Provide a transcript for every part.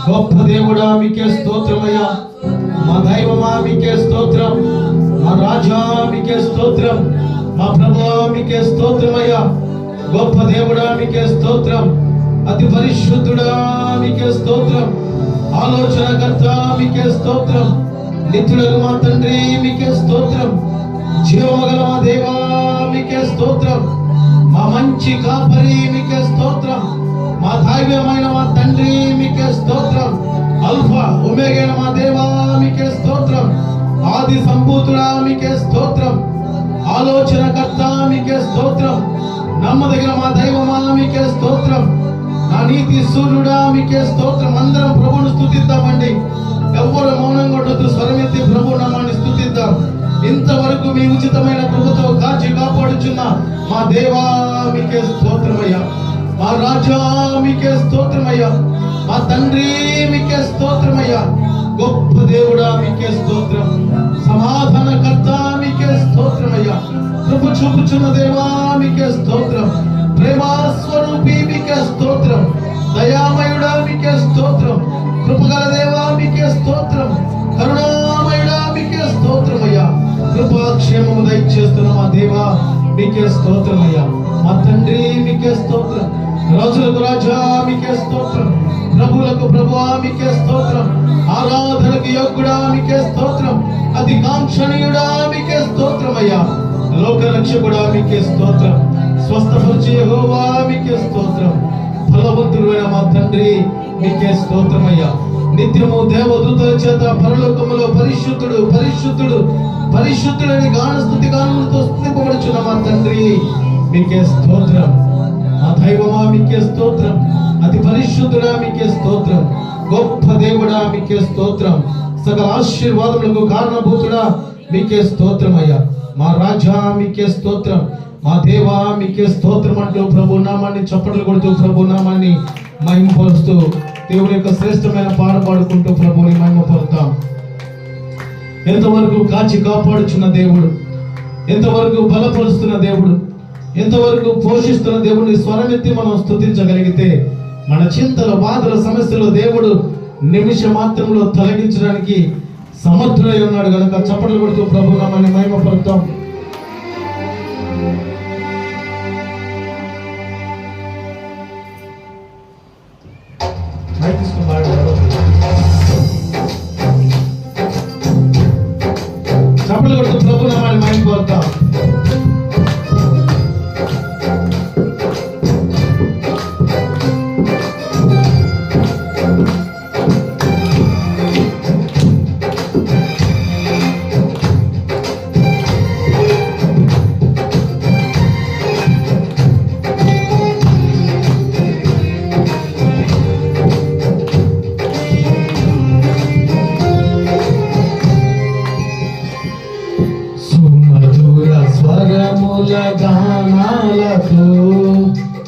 గొప్ప దేవుడా మీకే స్తోత్రమయ్యా. మా దైవమా మీకే స్తోత్రం. మా రాజా మీకే స్తోత్రం. మా ప్రభువా మీకే స్తోత్రమయ్యా. గొప్ప దేవుడా మీకే స్తోత్రం. అతి పరిశుద్ధుడా మీకే స్తోత్రం. ఆలోచనకర్త మీకే స్తోత్రం. నిత్యులకు మా తండ్రి మీకే స్తోత్రం. జీవమగల మా దేవా మీకే స్తోత్రం. మా మంచి కాపరి మీకే స్తోత్రం. మా దైవమైన మా తండ్రి మీకే స్తోత్రం. అల్ఫా ఒమేగా మా దేవా మీకే స్తోత్రం. ఆది సంభూతుడా మీకే స్తోత్రం. ఆలోచనకర్త మీకే స్తోత్రం. నమ్మదగిన మా దైవమా మీకే స్తోత్రం. నా నీతి సూర్యుడా మీకే స్తోత్రం. అందరం ప్రభువును స్తుతిద్దామండి. ఎవ్వరు మౌనంగా ఉండొద్దు. స్వరమెత్తి ప్రభు నామాన్ని స్తుతిద్దాం. ఇంతవరకు మీ ఉచితమైన కృపతో కాచి కాపాడుచున్న మా దేవా మీకే స్తోత్రమయ్యా. మా రాజా మీకే స్తోత్రమయ్యా. మా తండ్రి మీకే స్తోత్రమయ్యా. గొప్ప దేవుడా మీకే స్తోత్రం. సమాధానకర్త మీకే స్తోత్రమయ్యా. కృప చూపుచున్న దేవా మీకే స్తోత్రం. ప్రేమా స్వరూపి మీకే స్తోత్రం. దయామయుడా మీకే స్తోత్రం. కృపగల దేవా మీకే స్తోత్రం. కరుణామయుడా మీకే స్తోత్రమయ్యా. కృపాక్షేమము దయచేస్తున్న మా దేవా మీకే స్తోత్రమయ్యా. మా తండ్రి మీకే స్తోత్రం. రాజులకు రాజా మీకే స్తోత్రం. ప్రభువులకు ప్రభువా మీకే స్తోత్రం. ఆరాధనకు యోగ్యుడా మీకే స్తోత్రం. అతి కాంక్షణీయుడా మీకే స్తోత్రమయ్యా. లోక రక్షకుడా మీకే స్తోత్రం. స్వస్థపరిచే యెహోవా మీకే స్తోత్రం. ఫలవంతుడైన మా తండ్రి మీకే స్తోత్రమయ్యా. నిత్యము దేవదూతల చేత పరలోకములో పరిశుద్ధుడు పరిశుద్ధుడు పరిశుద్ధుడని గాన స్తుతి గానములతో స్తుతింపబడుచున్న మా తండ్రి మీకే స్తోత్రం. మా దైవమా మీకే స్తోత్రం. అతి పరిశుద్ధుడా మీకే స్తోత్రం. గొప్ప దేవుడా మీకే స్తోత్రం. సకల ఆశీర్వాదములకు కారణభూతుడా మీకే స్తోత్రమయ్యా. మా రాజా మీకే స్తోత్రం. మా దేవా మీకే స్తోత్రం అంటూ ప్రభు నామాన్ని చప్పట్లు కొడుతూ ప్రభు నామాన్ని మహిమపరుస్తూ దేవుని యొక్క శ్రేష్టమైన పాట పాడుకుంటూ ప్రభుని మహిమపరుతాం. ఎంతవరకు కాచి కాపాడుచున్న దేవుడు, ఎంతవరకు బలపరుస్తున్న దేవుడు, ఎంతవరకు పోషిస్తున్న దేవుడిని స్వరమెత్తి మనం స్తుతించగలిగితే మన చింతల బాధల సమస్యలు దేవుడు నిమిష మాత్రంలో తొలగించడానికి సమర్థుడై ఉన్నాడు కనుక చప్పట్లు కొడుతూ ప్రభు నామాన్ని మహిమపరుతాం. చప్పట్లు కొడుతూ ప్రభు నామాన్ని మహిమపరుతాం. స్వరముల గానాలతో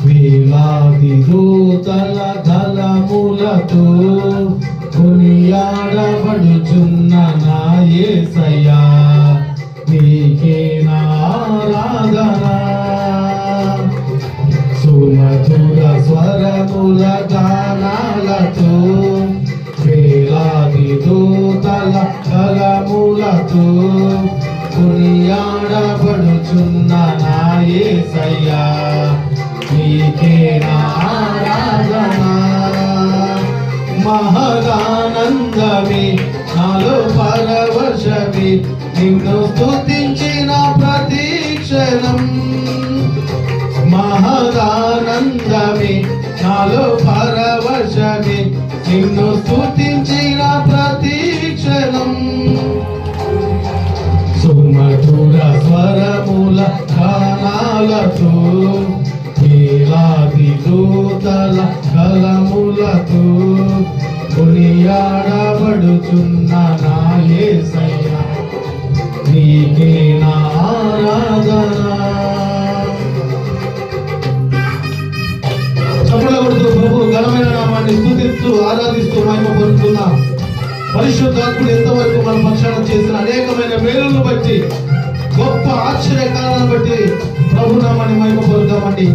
వేలాది దూతల గలములతో కొనియాడబడుచున్న నా యేసయ్యా నీకే నా ఆరాధన. సుమధుర స్వరముల గానాలతో వేలాది దూతల గలములతో కొనియాడబడుచున్న నా యేసయ్యా నీకే నా ఆరాధన. మహదానందమే నాలో పరవశమే నిన్ను స్తుతించిన ప్రతి క్షణం. మహదానందమే నాలో పరవశమే నిన్ను స్తుతించిన ప్రతి క్షణం. సుమధుర స్వరముల గానాలతో వేలాది దూతల గలములతో కొనియాడబడుచున్న నా యేసయ్యా నీకే నా ఆరాధన. చప్పట్లు కొడుతూ ప్రభు ఘనమైన నామాన్ని స్తుతిస్తూ ఆరాధిస్తూ మహిమపరుస్తున్నాం. పరిశుద్ధాత్ముడు ఎంతవరకు మన పక్షాన చేసిన అనేకమైన మేలులను బట్టి, గొప్ప ఆశ్చర్యకాలను బట్టి ప్రభు నామాన్ని మహిమపరుద్దామండి.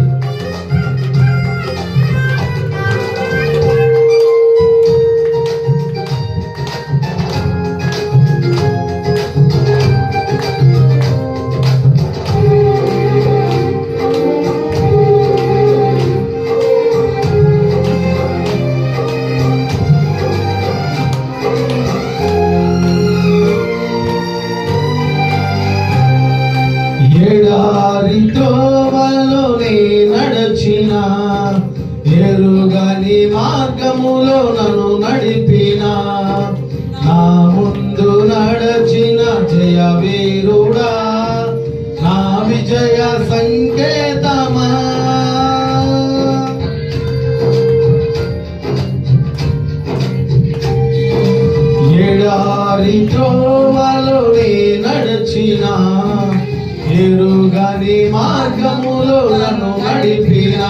ఎరుగని మార్గములో నన్ను నడిపిన, నా ముందు నడచిన జయ వీరుడా, నా విజయ సంకేతమా. ఎడారి త్రోవలో నడచిన, ఎరుగని మార్గములో నన్ను నడిపిన,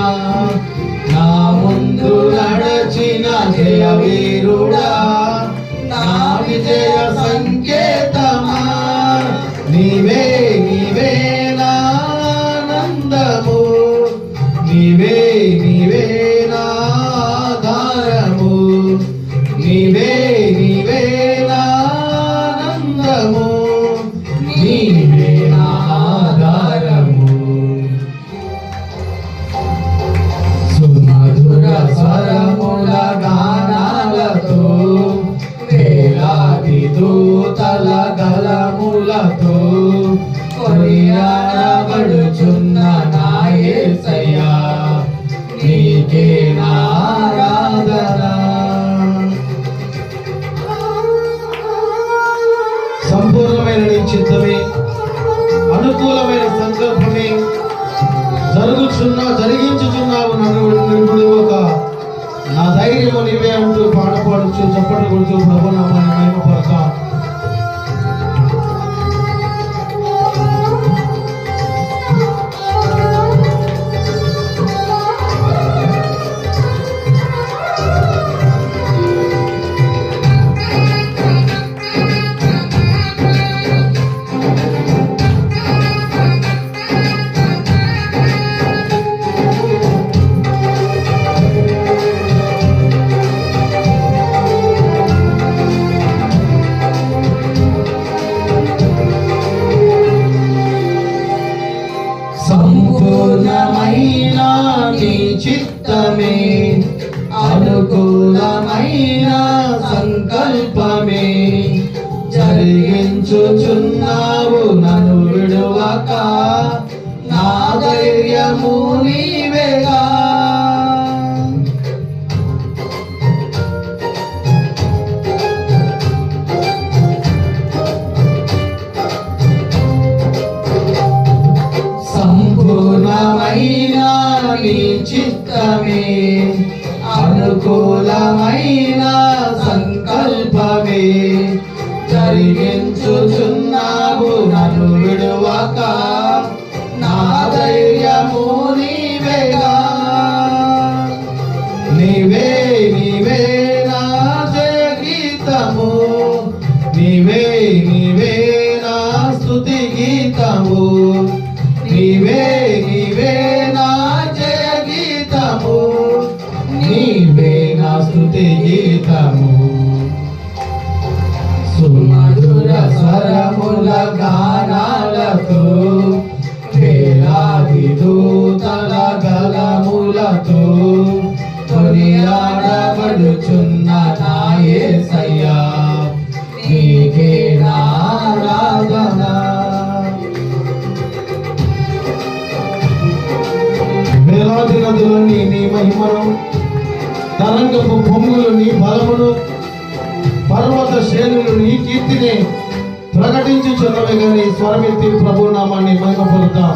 నా ముందు నడచిన జయ వీరుడా, నా విజయ సంకేతమా. నీవే నీవే నా ఆనందము, నీవే నీవే నా ఆధారము, నీవే నీవే నా ఆనందము, నీవే నా ఆధారము. సుమధుర స్వరముల గానాలతో, వేలాది దూతల గళములతో కొనియాడబడుచున్న నా యేసయ్యా, నీకే నా ఆరాధన. సంపూర్ణమైన నీ చిత్తమే, అనుకూలమైన సంకల్పమే జరిగించుచున్నావు. నన్ను ఒక నా ధైర్యము నీవే అంటూ పాడపాడుచు చప్పట్లు కొడుతూ ప్రభు నామాన్ని మహిమపడతాం. సంపూర్ణమైన నీ చిత్తమే, అనుకూలమైన సంకల్పమే జరిగించుచున్నావు నన్ను విడువక, నా ధైర్యము నీవేగా. సంపూర్ణమైన నీ చిత్తమే, అనుకూలమైన సంకల్పమే జరిగించుచున్నావు నన్ను విడువక, నా ధైర్యము నీవేగా. నీవే నీవే నా జయ గీతము, నీవే నీవే నా స్తుతి గీతము, నీవే నీవే నా జయ గీతము, నీవే నా స్తుతి గీతము. సుమధుర స్వరముల గానాలతో, వేలాది దూతల గళములతో కొనియాడబడుచున్న నా యేసయ్యా, నీకే నా ఆరాధన. వేలాది నదులన్నీ నీ మహిమను, తరంగపు పొంగులు నీ బలమును, పర్వత శ్రేణులు నీ కీర్తిని ప్రకటించుచున్నవి. గాని స్వరమెత్తి ప్రభు నామాన్ని మహిమపరుద్దాం.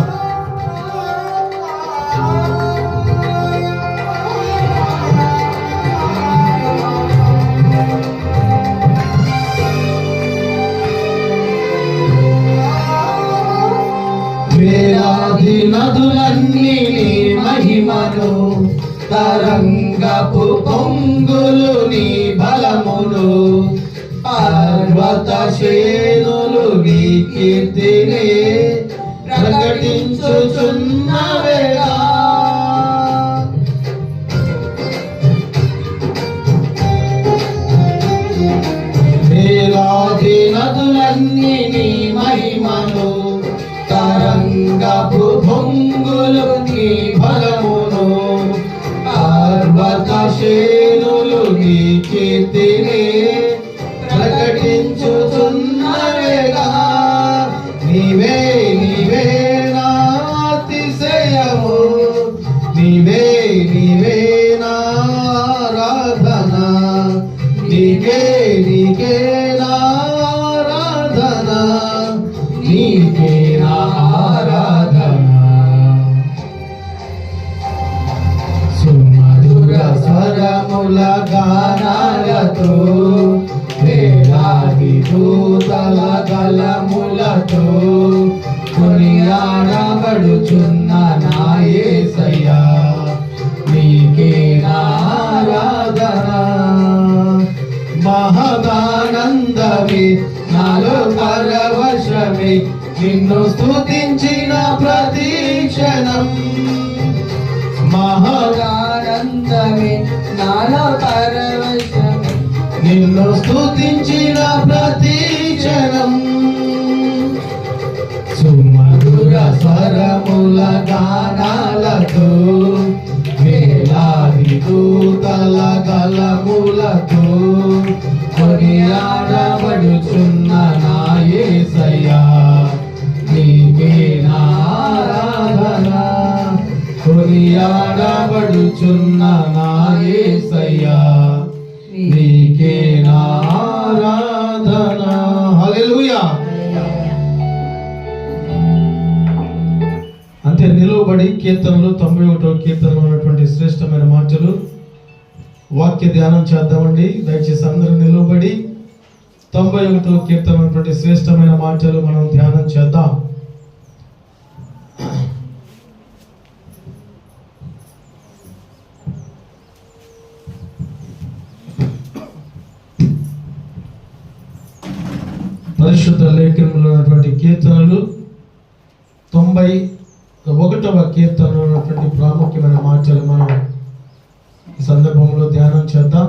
వేలాది నదులన్నీ నీ మహిమను, తరంగపు పొంగులు నీ బలమును, పర్వత శ్రేణులు నీ కీర్తిని ప్రకటించు ప్రకటించుచున్నవేగా. వేలాది నదులన్నీ నీ మహిమను, తరంగపు పొంగులు నీ బలమును, పర్వత శ్రేణులు నీ కీర్తిని ప్రకటించుచున్నవేగా. నీవే నీవే నా అతిశయము, నీవే నీవే నా ఆరాధన, నీకే నీకే నా ఆరాధన, నీకే నా ఆరాధన. సుమధుర స్వరముల గానాలతో, వేలాది దూతల గళములతో కొనియాడబడుచున్న నా యేసయ్యా, నీకే నా ఆరాధన. మహదానందమే నాలో పరవశమే, నిన్ను స్తుతించిన ప్రతి క్షణం. మహదానందమే నాలో పరవశమే, నిన్ను స్తుతించిన ప్రతి క్షణం. సుమధుర స్వరముల గానాలతో, వేలాది దూతల గళములతో కొనియాడబడుచున్న నా యేసయ్యా, నీకే నా ఆరాధన. కొనియాడబడుచున్న నా యేసయ్యా, నీకే నా ఆరాధన. హల్లెలూయా. అంతే నిలువబడి కీర్తనలు 91వ కీర్తనలో ఉన్నటువంటి శ్రేష్టమైన మాటలు వాక్య ధ్యానం చేద్దామండి. దయచేసి అందరూ నిలువబడి 91వ కీర్తన ఉన్నటువంటి శ్రేష్టమైన మాటలు మనం ధ్యానం చేద్దాం. పరిశుద్ధ లేఖనంలో ఉన్నటువంటి కీర్తనలు 91వ కీర్తనలో ఉన్నటువంటి ప్రాముఖ్యమైన మాటలు మనం ఈ సందర్భంలో ధ్యానం చేద్దాం.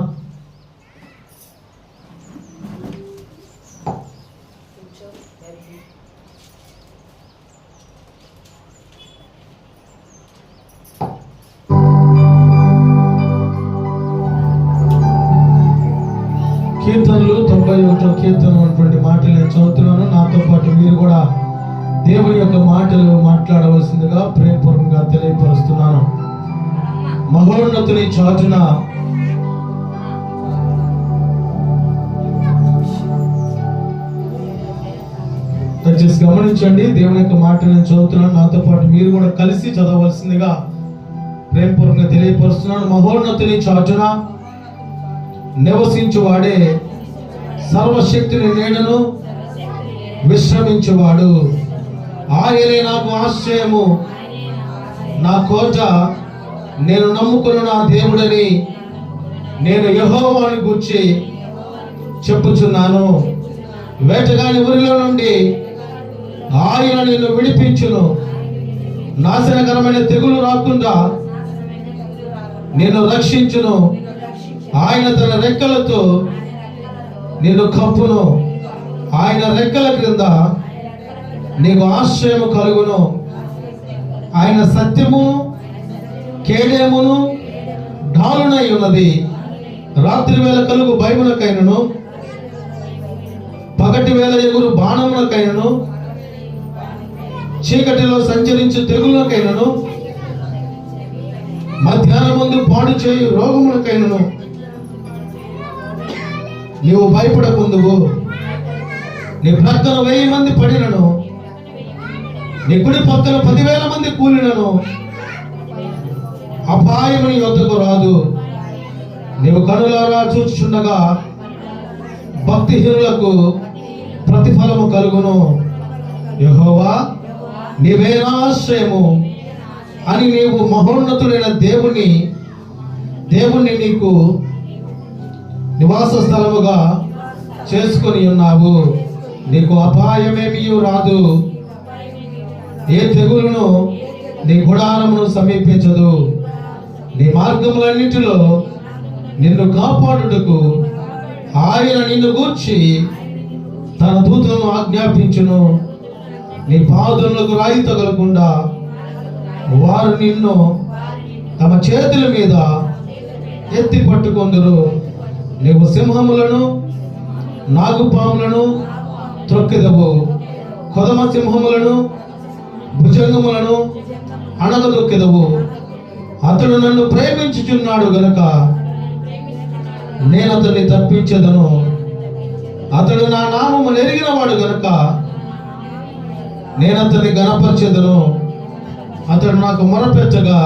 కీర్తనలు 91వ కీర్తన ఉన్నటువంటి మాటలు నేను చదువుతున్నాను. నాతో పాటు మీరు కూడా దేవుని యొక్క మాటలు మాట్లాడవలసిందిగా ప్రేమపూర్వకంగా తెలియపరుస్తున్నాను. మహోన్నతుని చాటున దయచేసి గమనించండి. దేవుని యొక్క మాటలు నేను చదువుతున్నాను. నాతో పాటు మీరు కూడా కలిసి చదవవలసిందిగా ప్రేమపూర్వకంగా తెలియపరుస్తున్నాను. మహోన్నతుని చాటున నివసించువాడే, సర్వశక్తిని నీడను విశ్రమించువాడు. ఆయనే నాకు ఆశ్రయము, నా కోట, నేను నమ్ముకున్న నా దేవుడని నేను యెహోవాను గూర్చి చెప్పుచున్నాను. వేటగాని ఊరిలో నుండి ఆయన నిన్ను విడిపించును. నాశనకరమైన తెగులు రాకుండా నిన్ను రక్షించును. ఆయన తన రెక్కలతో నిన్ను కప్పును. ఆయన రెక్కల క్రింద నీకు ఆశ్రయము కలుగును. ఆయన సత్యము కేడేమును ఢాలునై ఉన్నది. రాత్రి వేళ కలుగు భయమునకైనను, పగటి వేళ ఎగురు బాణమునకైనను, చీకటిలో సంచరించు తెగులకైనను, మధ్యాహ్నమందు పాడు చేయు రోగములకైనను నీవు భయపడకుందువు. నీ ప్రక్కన 1000 మంది పడినను, నీ కుడి పక్కన 10,000 మంది కూలినను అపాయము నీ వద్దకు రాదు. నీవు కనులారా చూచుచుండగా భక్తిహీనులకు ప్రతిఫలము కలుగును. యెహోవా నీవే నా ఆశ్రయము అని నీవు మహోన్నతుడైన దేవుణ్ణి నీకు నివాస స్థలముగా చేసుకొని ఉన్నావు. నీకు అపాయమేమీ రాదు. ఏ తెగులును నీ గుడారమును సమీపించదు. నీ మార్గములన్నిటిలో నిన్ను కాపాడుటకు ఆయన నిన్ను గూర్చి తన దూతలను ఆజ్ఞాపించును. నీ పాదములకు రాయి తగలకుండా వారు నిన్ను తమ చేతుల మీద ఎత్తి పట్టుకొందురు. నీవు సింహములను నాగుపాములను త్రొక్కెదవు, కొదమ సింహములను భుజంగములను అణగదొక్కెదవు. అతడు నన్ను ప్రేమించుచున్నాడు గనుక నేను అతన్ని తప్పించెదను. అతడు నా నామము ఎరిగిన వాడు గనుక నేను అతన్ని ఘనపరచెదను. అతడు నాకు మొరపెట్టగా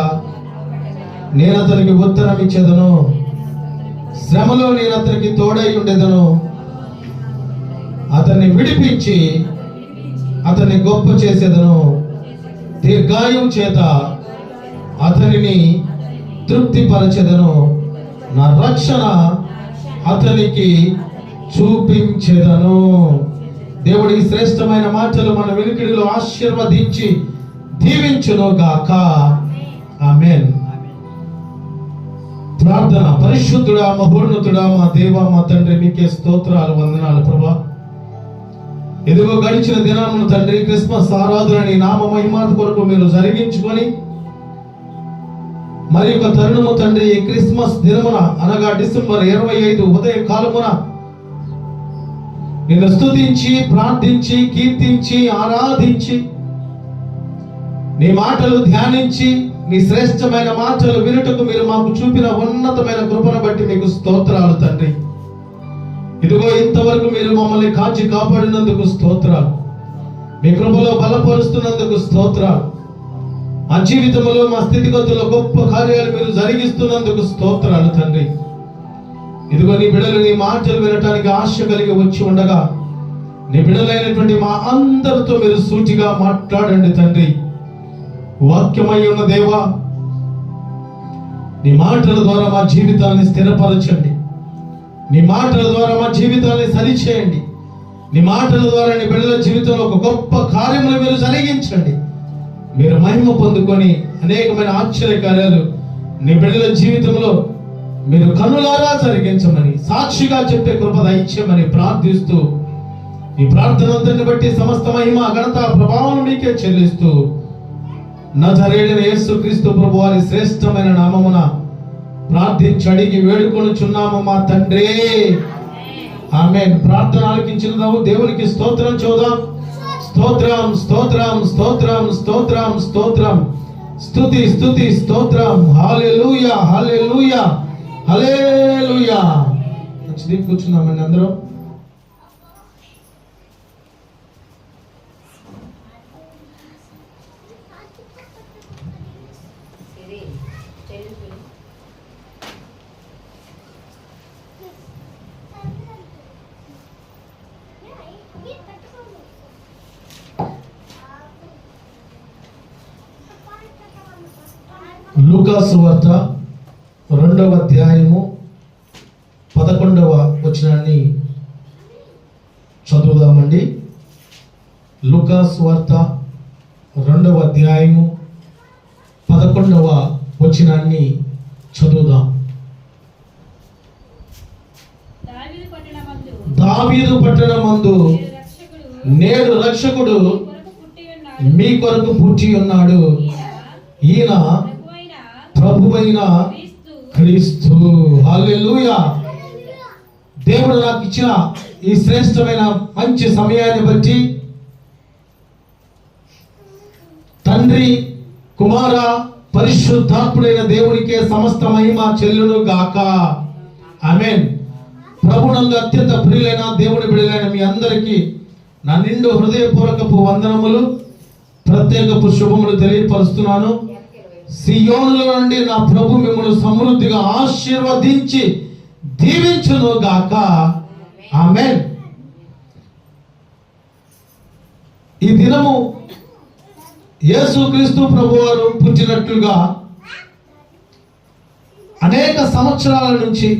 నేను అతనికి ఉత్తరం ఇచ్చేదను. శ్రమలో నేను అతనికి తోడై ఉండేదను. అతన్ని విడిపించి అతన్ని గొప్ప చేసేదను. దీర్ఘాయువు చేత అతనిని తృప్తిపరచెదను. నా రక్షణ అతనికి చూపించెదను. దేవుడి శ్రేష్టమైన మాటలు మన వినికిడిలో ఆశీర్వదించి దీవించును గాక. ఆమేన్. ప్రార్థన. పరిశుద్ధుడా, మహోన్నతుడా, మా దేవ, మా తండ్రి, మీకే స్తోత్రాలు, వందనాలు ప్రభా. ఇదిగో గడిచిన దినమును తండ్రి, క్రిస్మస్ ఆరాధన నీ నామ మహిమాత కొరకు మీరు జరిగించుకొని మరి ఒక తరుణము తండ్రి, ఈ క్రిస్మస్ దినమున అనగా డిసెంబర్ 25 ఉదయ కాలమున నిన్ను స్తుతించి ప్రార్థించి కీర్తించి ఆరాధించి నీ మాటలు ధ్యానించి నీ శ్రేష్టమైన మాటలు వినుటకు మీరు మాకు చూపిన ఉన్నతమైన కృపను బట్టి మీకు స్తోత్రాలు తండ్రి. ఇదిగో ఇంతవరకు మీరు మమ్మల్ని కాచి కాపాడినందుకు స్తోత్రాలు. మీ కృపలో బలపరుస్తున్నందుకు స్తోత్రాలు. మా జీవితంలో మా స్థితిగతుల్లో గొప్ప కార్యాలు మీరు జరిగిస్తున్నందుకు స్తోత్రాలు తండ్రి. ఇదిగో నీ బిడ్డలు నీ మాటలు వినటానికి ఆశ కలిగి వచ్చి ఉండగా నీ బిడ్డలైనటువంటి మా అందరితో మీరు సూటిగా మాట్లాడండి తండ్రి. వాక్యమై ఉన్న దేవా, నీ మాటల ద్వారా మా జీవితాన్ని స్థిరపరచండి. నీ మాటల ద్వారా మా జీవితాన్ని సరిచేయండి. నీ మాటల ద్వారా నీ బిడ్డల జీవితంలో ఒక గొప్ప కార్యములు మీరు జరిగించండి. మీరు మహిమ పొందుకొని అనేకమైన ఆశ్చర్య కార్యాలు నీ బిడ్డల జీవితంలో మీరు కన్నులారా జరిగించమని, సాక్షిగా చెప్పే కృప దయచేయమని ప్రార్థిస్తూ ఈ ప్రార్థనంతని బట్టి సమస్త మహిమ ఘనత ప్రభావం మీకే చెల్లిస్తూ నజరేయుడైన యేసుక్రీస్తు ప్రభు వారి శ్రేష్టమైన నామమున ప్రార్థించి అడిగి వేడుకొనుచున్నాము మా తండ్రి. ఆమేన్. ప్రార్థన ఆలకించిన దేవునికి స్తోత్రం చూద్దాం. స్తోత్రం స్తోత్రం స్తోత్రం స్తోత్రం స్తోత్రం స్తుతి స్తుతి స్తోత్రం. హల్లెలూయా హల్లెలూయా హల్లెలూయా. మంచిది, కూర్చున్నామండి అందరూ. లూకా సువార్త 2వ అధ్యాయము 11వ వచనాన్ని చదువుదామండి. లూకా సువార్త 2వ అధ్యాయము 11వ వచనాన్ని చదువుదాం. దావీదు పట్టణమందు నేడు రక్షకుడు మీ కొరకు పుట్టి ఉన్నాడు. ఈయన ప్రభువైన క్రీస్తు. హల్లెలూయా. దేవుడు నాకు ఇచ్చిన ఈ శ్రేష్టమైన మంచి సమయాన్ని బట్టి తండ్రి, కుమార, పరిశుద్ధాత్ముడైన దేవునికే సమస్త మహిమ చెల్లును గాక. ఆమేన్. ప్రభునందు అత్యంత ప్రియులైన దేవుని బిడ్డలైన మీ అందరికీ నా నిండు హృదయపూర్వకపు వందనములు, ప్రత్యేకపు శుభములు తెలియపరుస్తున్నాను. సియోనులో నుండి నా ప్రభు మిమ్మల్ని సమృద్ధిగా ఆశీర్వదించి దీవించును గాక. ఆమేన్. ఈ దినము యేసుక్రీస్తు ప్రభువారు పుట్టినట్లుగా అనేక సంవత్సరాల నుంచి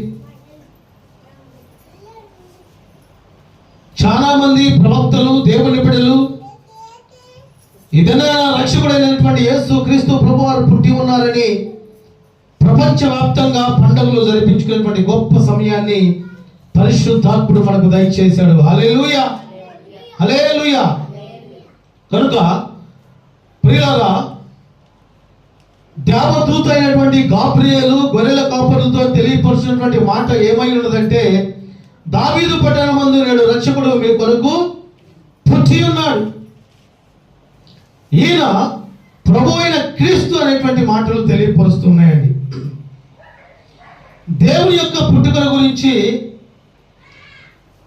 చాలా మంది ప్రవక్తలు, దేవుని బిడ్డలు ఇదైనా రక్షకుడైనటువంటి యేసు క్రీస్తు ప్రభువారు పుట్టి ఉన్నారని ప్రపంచవ్యాప్తంగా పండుగలు జరిపించుకునేటువంటి గొప్ప సమయాన్ని పరిశుద్ధాత్ముడు మనకు దయచేశాడు. హల్లెలూయా, హల్లెలూయా. కనుక ప్రియులారా, దేవదూత అయినటువంటి గాబ్రియేలు గొర్రెల కాపరులతో తెలియపరుచినటువంటి మాట ఏమై ఉన్నదంటే, దావీదు పట్టణమందు నేడు రక్షకుడు మీ కొరకు పుట్టి ఉన్నాడు. ఈయన ప్రభు అయిన క్రీస్తు అనేటువంటి మాటలు తెలియపరుస్తున్నాయండి. దేవుని యొక్క పుట్టుకల గురించి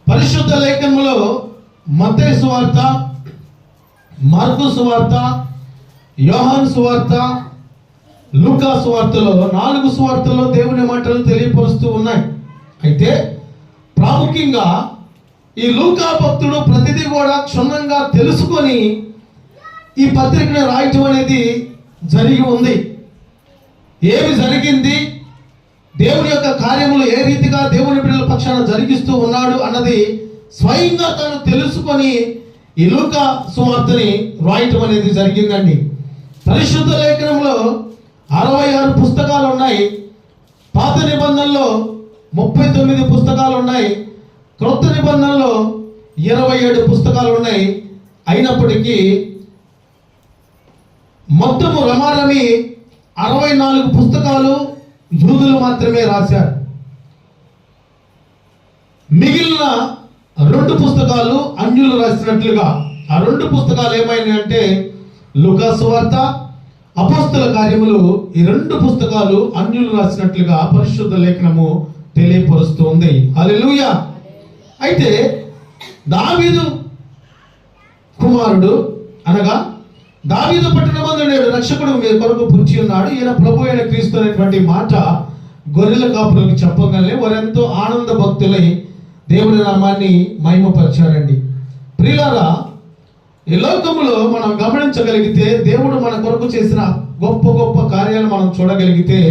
పరిశుద్ధ లేఖనములో మత్తయి సువార్త, మార్కు సువార్త, యోహాను సువార్త, లూకా సువార్తలో 4 సువార్తల్లో దేవుని మాటలు తెలియపరుస్తూ ఉన్నాయి. అయితే ప్రాముఖ్యంగా ఈ లూకా భక్తుడు ప్రతిదీ కూడా క్షుణ్ణంగా తెలుసుకొని ఈ పత్రికను రాయటం అనేది జరిగి ఉంది. ఏమి జరిగింది, దేవుని యొక్క కార్యములు ఏ రీతిగా దేవుని బిడ్డల పక్షాన జరిగిస్తూ ఉన్నాడు అన్నది స్వయంగా తాను తెలుసుకొని ఈ లూకా సువార్తని రాయటం అనేది జరిగిందండి. పరిశుద్ధ లేఖనంలో 66 పుస్తకాలు ఉన్నాయి. పాత నిబంధనలో 39 పుస్తకాలు ఉన్నాయి. క్రొత్త నిబంధనలో 27 పుస్తకాలు ఉన్నాయి. అయినప్పటికీ మొత్తము రమారమి 64 పుస్తకాలు యూదులు మాత్రమే రాశారు. మిగిలిన 2 పుస్తకాలు అన్యులు రాసినట్లుగా. ఆ 2 పుస్తకాలు ఏమైనాయంటే లూకా సువార్త, అపోస్తల కార్యములు. ఈ 2 పుస్తకాలు అన్యులు రాసినట్లుగా పరిశుద్ధ లేఖనము తెలియపరుస్తుంది. హల్లెలూయా. అయితే దావీదు కుమారుడు అనగా దావీదు పట్టణమందు నేడు రక్షకుడు మీ కొరకు పుట్టి ఉన్నాడు, ఈయన ప్రభు అయిన క్రీస్తు అనేటువంటి మాట గొర్రెల కాపులకు చెప్పగానే వారెంతో ఆనంద భక్తులై దేవుని నామాన్ని మహిమపరిచారండి. ప్రియులారా, ఈ లోకములో మనం గమనించగలిగితే దేవుడు మన కొరకు చేసిన గొప్ప గొప్ప కార్యాలు మనం చూడగలిగితే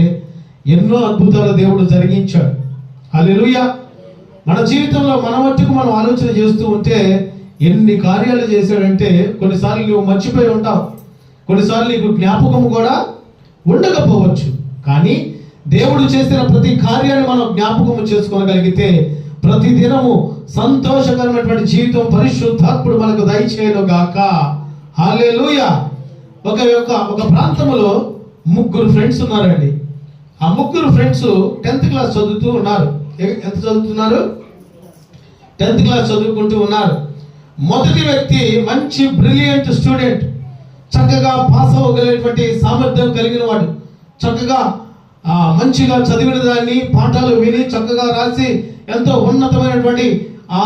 ఎన్నో అద్భుతాలు దేవుడు జరిగించాడు. హల్లెలూయా. మన జీవితంలో మన మట్టుకు మనం ఆలోచన చేస్తూ ఉంటే ఎన్ని కార్యాలు చేశాడంటే కొన్నిసార్లు నువ్వు మర్చిపోయి ఉంటావు, కొన్నిసార్లు నీకు జ్ఞాపకం కూడా ఉండకపోవచ్చు. కానీ దేవుడు చేసిన ప్రతి కార్యాన్ని మనం జ్ఞాపకం చేసుకోగలిగితే ప్రతి దినము సంతోషకరమైనటువంటి జీవితం పరిశుద్ధాత్ముడు మనకు దయచేయను గాక. హల్లెలూయా. ఒక ప్రాంతంలో 3 ఫ్రెండ్స్ ఉన్నారండి. ఆ 3 ఫ్రెండ్స్ 10th క్లాస్ చదువుతూ ఉన్నారు. ఎంత చదువుతున్నారు? 10th క్లాస్ చదువుకుంటూ ఉన్నారు. మొదటి వ్యక్తి మంచి బ్రిలియంట్ స్టూడెంట్, చక్కగా పాస్ అవ్వగలిగినటువంటి సామర్థ్యం కలిగిన వాడు, చక్కగా మంచిగా చదివిన దాన్ని పాఠాలు విని చక్కగా రాసి ఎంతో ఉన్నతమైనటువంటి ఆ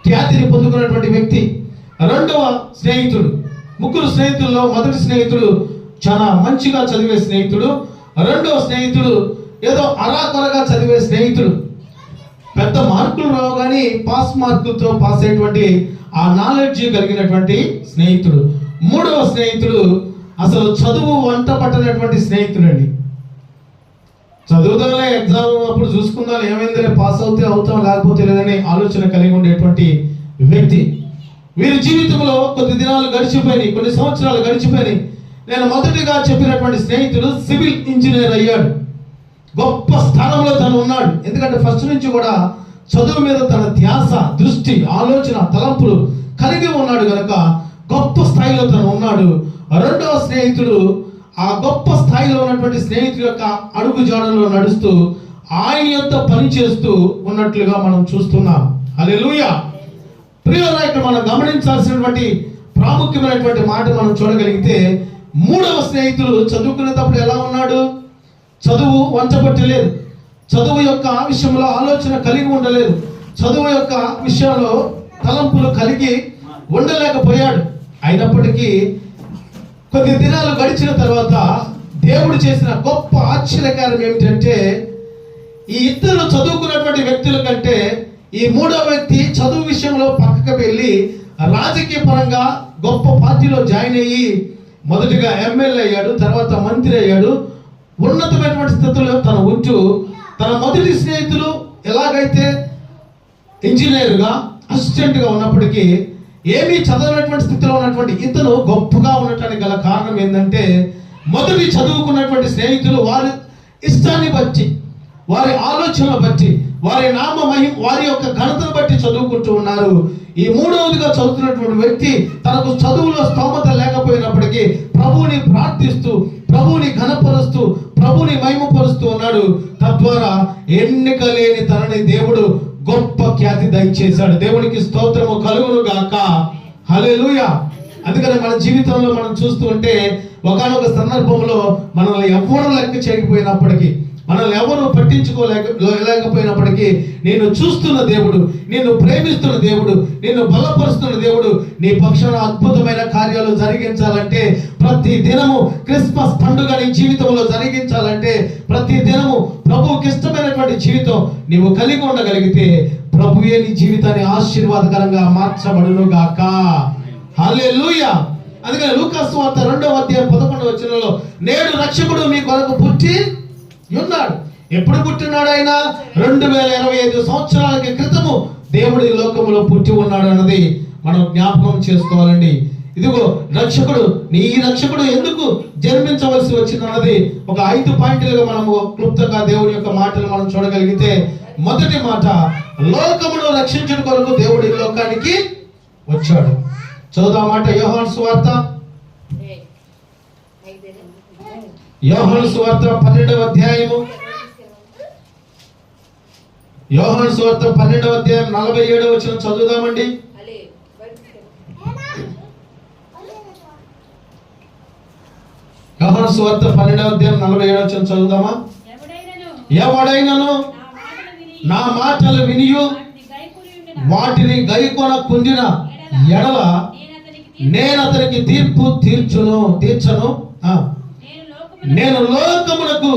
ఖ్యాతిని పొందుకున్నటువంటి వ్యక్తి. రెండవ స్నేహితుడు, 3 స్నేహితుల్లో మొదటి స్నేహితుడు చాలా మంచిగా చదివే స్నేహితుడు. రెండవ స్నేహితుడు ఏదో అరాకొరగా చదివే స్నేహితుడు. పెద్ద మార్కులు రావు కానీ పాస్ మార్కులతో పాస్ అయ్యేటువంటి ఆ నాలెడ్జ్ కలిగినటువంటి స్నేహితుడు. మూడవ స్నేహితుడు అసలు చదువు వంట పట్టనటువంటి స్నేహితుడు అండి. చదువుతానే ఎగ్జామ్ అప్పుడు చూసుకుందాం, ఏమైందిలే, పాస్ అవుతే అవుతాం, లేకపోతే లేదని ఆలోచన కలిగి ఉండేటువంటి వ్యక్తి. వీరి జీవితంలో కొద్ది దినాలు గడిచిపోయినాయి, కొన్ని సంవత్సరాలు గడిచిపోయినాయి. నేను మొదటిగా చెప్పినటువంటి స్నేహితుడు సివిల్ ఇంజనీర్ అయ్యాడు. గొప్ప స్థానంలో తను ఉన్నాడు. ఎందుకంటే ఫస్ట్ నుంచి కూడా చదువు మీద తన ధ్యాస, దృష్టి, ఆలోచన, తలంపులు కలిగి ఉన్నాడు కనుక గొప్ప స్థాయిలో తను ఉన్నాడు. రెండవ స్నేహితుడు ఆ గొప్ప స్థాయిలో ఉన్నటువంటి స్నేహితుడి యొక్క అడుగు జాడలో నడుస్తూ ఆయన యొక్క పని చేస్తూ ఉన్నట్లుగా మనం చూస్తున్నాం. హల్లెలూయా. ప్రియులారా, ఇక్కడ మనం గమనించాల్సినటువంటి ప్రాముఖ్యమైనటువంటి మాట మనం చూడగలిగితే, మూడవ స్నేహితుడు చదువుకునేటప్పుడు ఎలా ఉన్నాడు? చదువు వంచబట్టలేదు, చదువు యొక్క విషయంలో ఆలోచన కలిగి ఉండలేదు, చదువు యొక్క విషయంలో తలంపులు కలిగి ఉండలేకపోయాడు. అయినప్పటికీ కొద్ది దినాలు గడిచిన తర్వాత దేవుడు చేసిన గొప్ప ఆశ్చర్యకారం ఏమిటంటే, ఈ ఇద్దరు చదువుకున్నటువంటి వ్యక్తుల కంటే ఈ మూడవ వ్యక్తి చదువు విషయంలో పక్కకు వెళ్ళి రాజకీయ పరంగా గొప్ప పార్టీలో జాయిన్ అయ్యి మొదటిగా ఎమ్మెల్యే అయ్యాడు, తర్వాత మంత్రి అయ్యాడు. ఉన్నతమైనటువంటి స్థితిలో తను ఉంటూ తన మొదటి స్నేహితులు ఎలాగైతే ఇంజనీర్గా అసిస్టెంట్గా ఉన్నప్పటికీ ఏమీ చదవనటువంటి స్థితిలో ఉన్నటువంటి ఇతను గొప్పగా ఉండటానికి గల కారణం ఏంటంటే, మొదటి చదువుకున్నటువంటి స్నేహితులు వారి ఇష్టాన్ని బట్టి, వారి ఆలోచనలు బట్టి, వారి నామ మహిమ, వారి యొక్క ఘనతను బట్టి చదువుకుంటూ ఉన్నారు. ఈ మూడవదిగా చదువుతున్నటువంటి వ్యక్తి తనకు చదువులో స్తోమత లేకపోయినప్పటికీ ప్రభువుని ప్రార్థిస్తూ, ప్రభువుని ఘనపరుస్తూ, ప్రభువుని మహిమపరుస్తూ ఉన్నాడు. తద్వారా ఎన్నిక లేని తనని దేవుడు గొప్ప ఖ్యాతి దయచేశాడు. దేవునికి స్తోత్రము కలుగును గాక. హల్లెలూయా. అందుకని మన జీవితంలో మనం చూస్తూ ఉంటే ఒకానొక సందర్భంలో మనల్ని ఎవరు లెక్క చేయకపోయినప్పటికీ, మనల్ని ఎవరు పట్టించుకోలేకపోయినప్పటికీ నిన్ను చూస్తున్న దేవుడు, నిన్ను ప్రేమిస్తున్న దేవుడు, నిన్ను బలపరుస్తున్న దేవుడు నీ పక్షాన అద్భుతమైన కార్యాలు జరిగించాలంటే, ప్రతి దినము క్రిస్మస్ పండుగ నీ జీవితంలో జరిగించాలంటే, ప్రతి దినము ప్రభువుకి ఇష్టమైనటువంటి జీవితం నీవు కలిగి ఉండగలిగితే ప్రభువే నీ జీవితాన్ని ఆశీర్వాదకరంగా మార్చబడును గాక. హల్లెలూయా. అందుకని లూకా సువార్త 2వ అధ్యాయం 11వ వచనంలో, నేడు రక్షకుడు మీ కొరకు పుట్టి ఉన్నాడు. ఎప్పుడు పుట్టినాడు ఆయన? 2025 సంవత్సరాల క్రితము దేవుడి లోకములో పుట్టి ఉన్నాడు అన్నది మనం జ్ఞాపకం చేసుకోవాలండి. ఇదిగో రక్షకుడు, నీ రక్షకుడు ఎందుకు జన్మించవలసి వచ్చిందన్నది ఒక 5 పాయింట్లుగా మనము క్లుప్తంగా దేవుడి యొక్క మాటలు మనం చూడగలిగితే, మొదటి మాట, లోకమును రక్షించడం కొరకు దేవుడి లోకానికి వచ్చాడు. చదువుదాం మాట. యోహాను సువార్త 12వ అధ్యాయము, యోహాను సువార్త 12వ అధ్యాయం 47వ వచనం చదువుదామండి. యోహాను సువార్త 12వ అధ్యాయం 47వ వచనం చదువుదామా? ఎవడైనను నా మాటలు వినియు వాటిని గైకొన కుండిన ఎడల నేను అతనికి తీర్చను. నేను లోకమునకు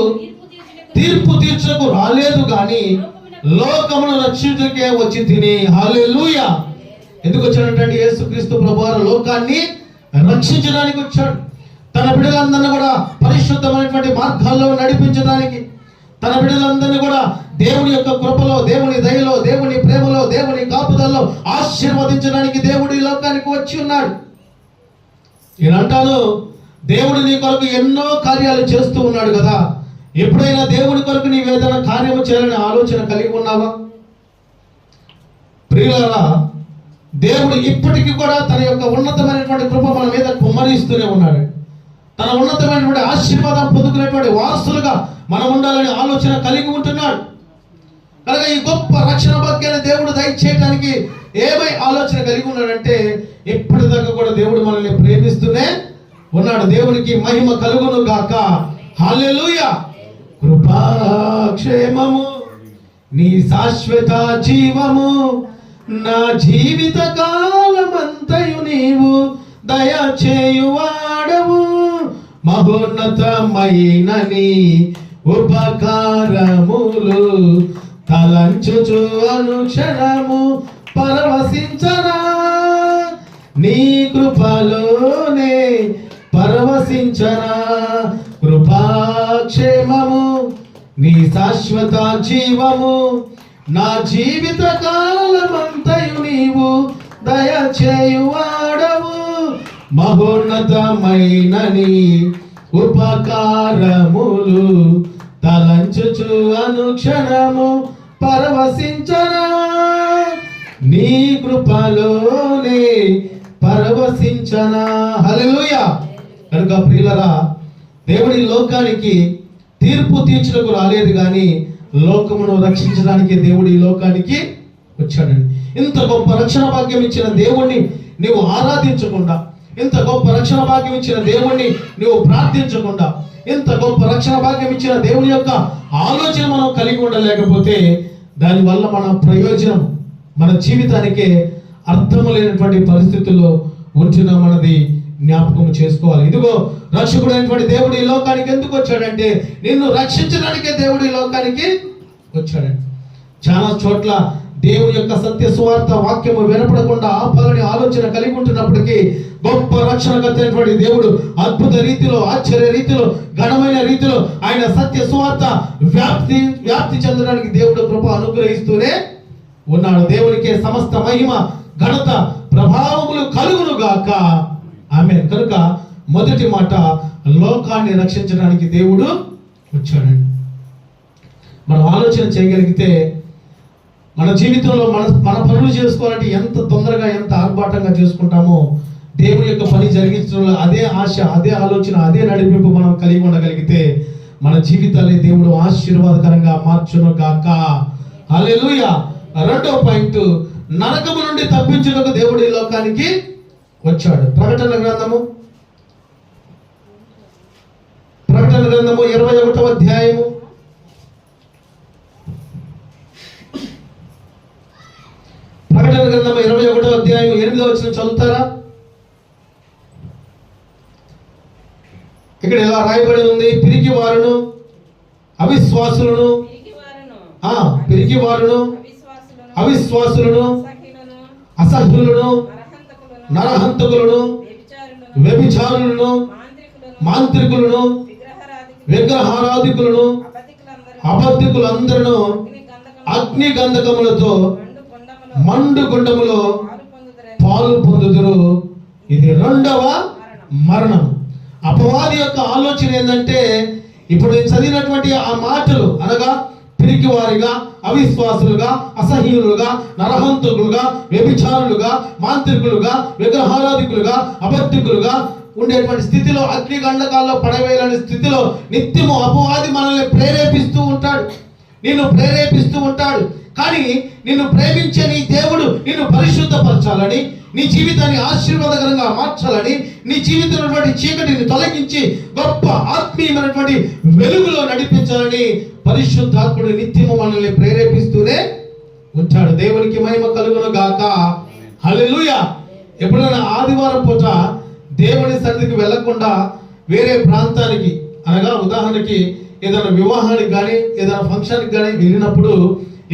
తీర్పు తీర్చకు రాలేదు గాని లోకమును రక్షించుటకే వచ్చి తిని. హల్లెలూయా. ఎందుకు వచ్చాడంటే యేసుక్రీస్తు ప్రభువారు లోకాన్ని రక్షించడానికి వచ్చాడు. తన బిడ్డలందరినీ కూడా పరిశుద్ధమైనటువంటి మార్గాల్లో నడిపించడానికి, తన బిడ్డలందరినీ కూడా దేవుని యొక్క కృపలో, దేవుని దయలో, దేవుని ప్రేమలో, దేవుని కాపుదల్లో ఆశీర్వదించడానికి దేవుడు ఈ లోకానికి వచ్చి ఉన్నాడు. నేనంటాను, దేవుడు నీ కొరకు ఎన్నో కార్యాలు చేస్తూ ఉన్నాడు కదా. ఎప్పుడైనా దేవుని కొరకు నీవు ఏదైనా కార్యము చేయాలనే ఆలోచన కలిగి ఉన్నావా? ప్రియులారా, దేవుడు ఇప్పటికీ కూడా తన యొక్క ఉన్నతమైనటువంటి కృప మన మీద కుమ్మరిస్తూనే ఉన్నాడు. తన ఉన్నతమైనటువంటి ఆశీర్వాదం పొందుకునేటువంటి వారసులుగా మనం ఉండాలని ఆలోచన కలిగి ఉంటున్నాడు. కనుక ఈ గొప్ప రక్షణ భాగ్యాన్ని దేవుడు దయచేయడానికి ఏమై ఆలోచన కలిగి ఉన్నాడంటే, ఇప్పటిదాకా కూడా దేవుడు మనల్ని ప్రేమిస్తూనే ఉన్నాడు. దేవునికి మహిమ కలుగును గాక. హల్లెలూయా. కృపాక్షేమము నీ శాశ్వత జీవము, నా జీవిత కాలమంతయు నీవు దయచేయువాడవు. మహోన్నతమైన నీ ఉపకారములు తలంచుచు అనుక్షణము పరవశించరా. నీ కృపలోనే పరవశించరా. కృపాక్షేమము నీ శాశ్వత జీవము, నా జీవిత కాలమంతయు నీవు దయచేయువాడవు. మహోన్నతమైన నీ ఉపకారములు తలంచుచు అనుక్షణము పరవశించరా. నీ కృపలోనే పరవశించనా. హల్లెలూయా. కనుక ప్రియులరా, దేవుడి లోకానికి తీర్పు తీర్చుటకు రాలేదు కానీ లోకమును రక్షించడానికి దేవుడు ఈ లోకానికి వచ్చాడండి. ఇంత గొప్ప రక్షణ భాగ్యం ఇచ్చిన దేవుణ్ణి నీవు ఆరాధించకుండా, ఇంత గొప్ప రక్షణ భాగ్యం ఇచ్చిన దేవుణ్ణి నువ్వు ప్రార్థించకుండా, ఇంత గొప్ప రక్షణ భాగ్యం ఇచ్చిన దేవుని యొక్క ఆలోచన మనం కలిగి ఉండలేకపోతే దానివల్ల మన ప్రయోజనం మన జీవితానికే అర్థము లేనటువంటి పరిస్థితుల్లో ఉంటున్నామన్నది జ్ఞాపకం చేసుకోవాలి. ఇదిగో రక్షకుడైనటువంటి దేవుడు ఈ లోకానికి ఎందుకు వచ్చాడంటే నిన్ను రక్షించడానికే దేవుడు ఈ లోకానికి వచ్చాడండి. చాలా చోట్ల దేవుని యొక్క సత్య సువార్త వాక్యము వినపడకుండా ఆపాలని ఆలోచన కలిగి ఉంటున్నప్పటికీ గొప్ప రక్షణకర్తైనటువంటి దేవుడు అద్భుత రీతిలో, ఆశ్చర్య రీతిలో, ఘనమైన రీతిలో ఆయన సత్య సువార్త వ్యాప్తి చెందడానికి దేవుడు కృప అనుగ్రహిస్తూనే ఉన్నాడు. దేవునికే సమస్త మహిమ, ఘనత, ప్రభావములు కలుగును గాక. ఆమేన్. కనుక మొదటి మాట, లోకాన్ని రక్షించడానికి దేవుడు వచ్చాడండి. మనం ఆలోచన చేయగలిగితే మన జీవితంలో మన పనులు చేసుకోవాలంటే ఎంత తొందరగా, ఎంత ఆర్భాటంగా చేసుకుంటామో, దేవుని యొక్క పని జరిగించడంలో అదే ఆశ, అదే ఆలోచన, అదే నడిపింపు మనం కలిగి ఉండగలిగితే మన జీవితాన్ని దేవుడు ఆశీర్వాదకరంగా మార్చును గాక. హల్లెలూయా. రెండో పాయింట్, నరకము నుండి తప్పించుటకు దేవుడు ఈ లోకానికి వచ్చాడు. ప్రకటన గ్రంథము 21వ అధ్యాయము 21వ అధ్యాయం 8వ వచనం చదువుతారా? ఇక్కడ ఎలా రాయబడి ఉంది? పిరికి వారును, అవిశ్వాసులను, అవిశ్వాసులను, అసహ్యులను, నరహంతకులను, వ్యభిచారులను, మాంత్రికులను, విగ్రహారాధికులను, అబద్ధికులందరూ అగ్ని గంధకములతో మండు గుండములో పాలు పొందుదురు. ఇది రెండవ మరణం. అపవాది యొక్క ఆలోచన ఏంటంటే, ఇప్పుడు నేను చదివినటువంటి ఆ మాటలు అనగా పిరికి వారిగా, అవిశ్వాసులుగా, అసహ్యులుగా, నరహంతకులుగా, వ్యభిచారులుగా, మాంత్రికులుగా, విగ్రహారాధికులుగా, అబద్ధికులుగా ఉండేటువంటి స్థితిలో, అగ్ని గండకాల్లో పడవేయాలనే స్థితిలో నిత్యము అపవాది మనల్ని ప్రేరేపిస్తూ ఉంటాడు, నిన్ను ప్రేరేపిస్తూ ఉంటాడు. కానీ నిన్ను ప్రేమించే నీ దేవుడు నిన్ను పరిశుద్ధపరచాలని, నీ జీవితాన్ని ఆశీర్వాదకరంగా మార్చాలని, నీ జీవితంలో చీకటిని తొలగించి గొప్ప ఆత్మీయమైనటువంటి వెలుగులో నడిపించాలని పరిశుద్ధాత్ముడు నిత్యము మనల్ని ప్రేరేపిస్తూనే ఉంటాడు. దేవునికి మహిమ కలుగును గాక. హల్లెలూయా. ఎప్పుడైనా ఆదివారం పూట దేవుని సన్నిధికి వెళ్లకుండా వేరే ప్రాంతానికి, అనగా ఉదాహరణకి ఏదైనా వివాహానికి కానీ, ఏదైనా ఫంక్షన్కి కానీ వెళ్ళినప్పుడు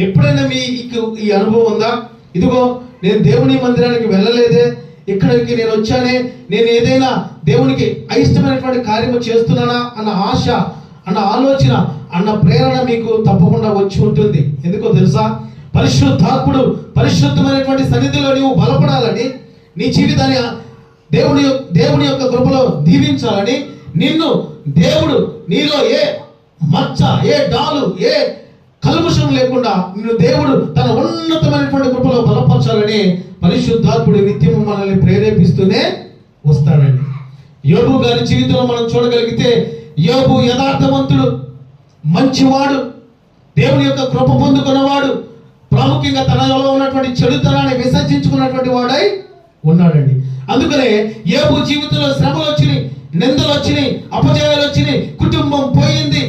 ఎప్పుడైనా మీకు ఈ అనుభవం ఉందా? ఇదిగో నేను దేవుని మందిరానికి వెళ్ళలేదే, ఇక్కడికి నేను వచ్చానే, నేను ఏదైనా దేవునికి అయిష్టమైనటువంటి కార్యము చేస్తున్నానా అన్న ఆశ, అన్న ఆలోచన, అన్న ప్రేరణ మీకు తప్పకుండా వచ్చి ఉంటుంది. ఎందుకో తెలుసా? పరిశుద్ధాత్ముడు పరిశుద్ధమైనటువంటి సన్నిధిలో నీవు బలపడాలని, నీ జీవితాన్ని దేవుని యొక్క కృపలో దీవించాలని, నిన్ను దేవుడు నీలో ఏ మచ్చ, ఏ డాలు, ఏ కల్మషం లేకుండా నిన్ను దేవుడు తన ఉన్నతమైనటువంటి కృపలో బలపరచాలని పరిశుద్ధాత్ముడు నిత్యము మనల్ని ప్రేరేపిస్తూనే వస్తాడండి. యోబు గారి జీవితంలో మనం చూడగలిగితే, యోబు యథార్థవంతుడు, మంచివాడు, దేవుని యొక్క కృప పొందుకున్నవాడు, ప్రాముఖ్యంగా తనలో ఉన్నటువంటి చెడుతనాన్ని విసర్జించుకున్నటువంటి వాడై ఉన్నాడండి. అందుకనే యోబు జీవితంలో శ్రమలు వచ్చినాయి, నిందలు వచ్చినాయి, అపజయాలు వచ్చినాయి, కుటుంబం పోయింది,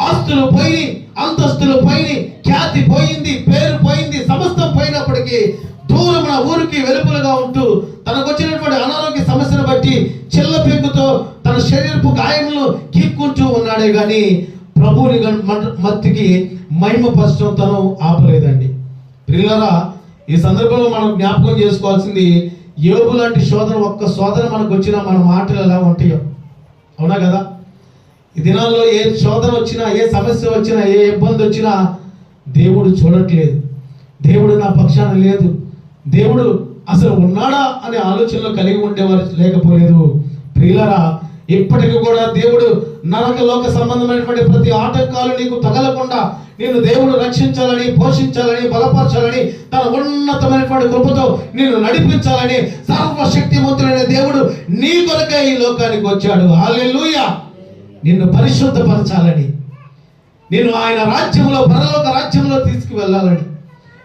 ఆస్తులు పోయి, అంతస్తులు పోయి, ఖ్యాతి పోయింది, పేరు పోయింది, సమస్తం పోయినప్పటికీ దూరమున ఊరికి వెలుపలుగా ఉంటూ తనకు వచ్చినటువంటి అనారోగ్య సమస్యను బట్టి చిల్ల పెంకుతో తన శరీరపు గాయములను గీక్కుంటూ ఉన్నాడే గాని ప్రభువుని మత్తికి మహిమపరచడం తను ఆపలేదండి. ప్రియులారా, ఈ సందర్భంలో మనం జ్ఞాపకం చేసుకోవాల్సింది, యోబు లాంటి శోధన, ఒక్క శోధన మనకు వచ్చినా మన మాటలు ఎలా ఉంటాయో. అవునా కదా? ఈ దినాల్లో ఏ శోధన వచ్చినా, ఏ సమస్య వచ్చినా, ఏ ఇబ్బంది వచ్చినా దేవుడు చూడట్లేదు, దేవుడు నా పక్షాన లేదు, దేవుడు అసలు ఉన్నాడా అనే ఆలోచనలో కలిగి ఉండేవారు లేకపోలేదు. ప్రియులారా, ఇప్పటికి కూడా దేవుడు నరకలోక సంబంధమైనటువంటి ప్రతి ఆటంకాలు నీకు తగలకుండా నిన్ను దేవుడు రక్షించాలని, పోషించాలని, బలపరచాలని, తన ఉన్నతమైనటువంటి కృపతో నిన్ను నడిపించాలని సర్వశక్తిమంతుడైన దేవుడు నీ కొరకే ఈ లోకానికి వచ్చాడు. హల్లెలూయా. నిన్ను పరిశుద్ధపరచాలని, నిన్ను ఆయన రాజ్యంలో, పరలోక రాజ్యంలో తీసుకువెళ్ళాలని,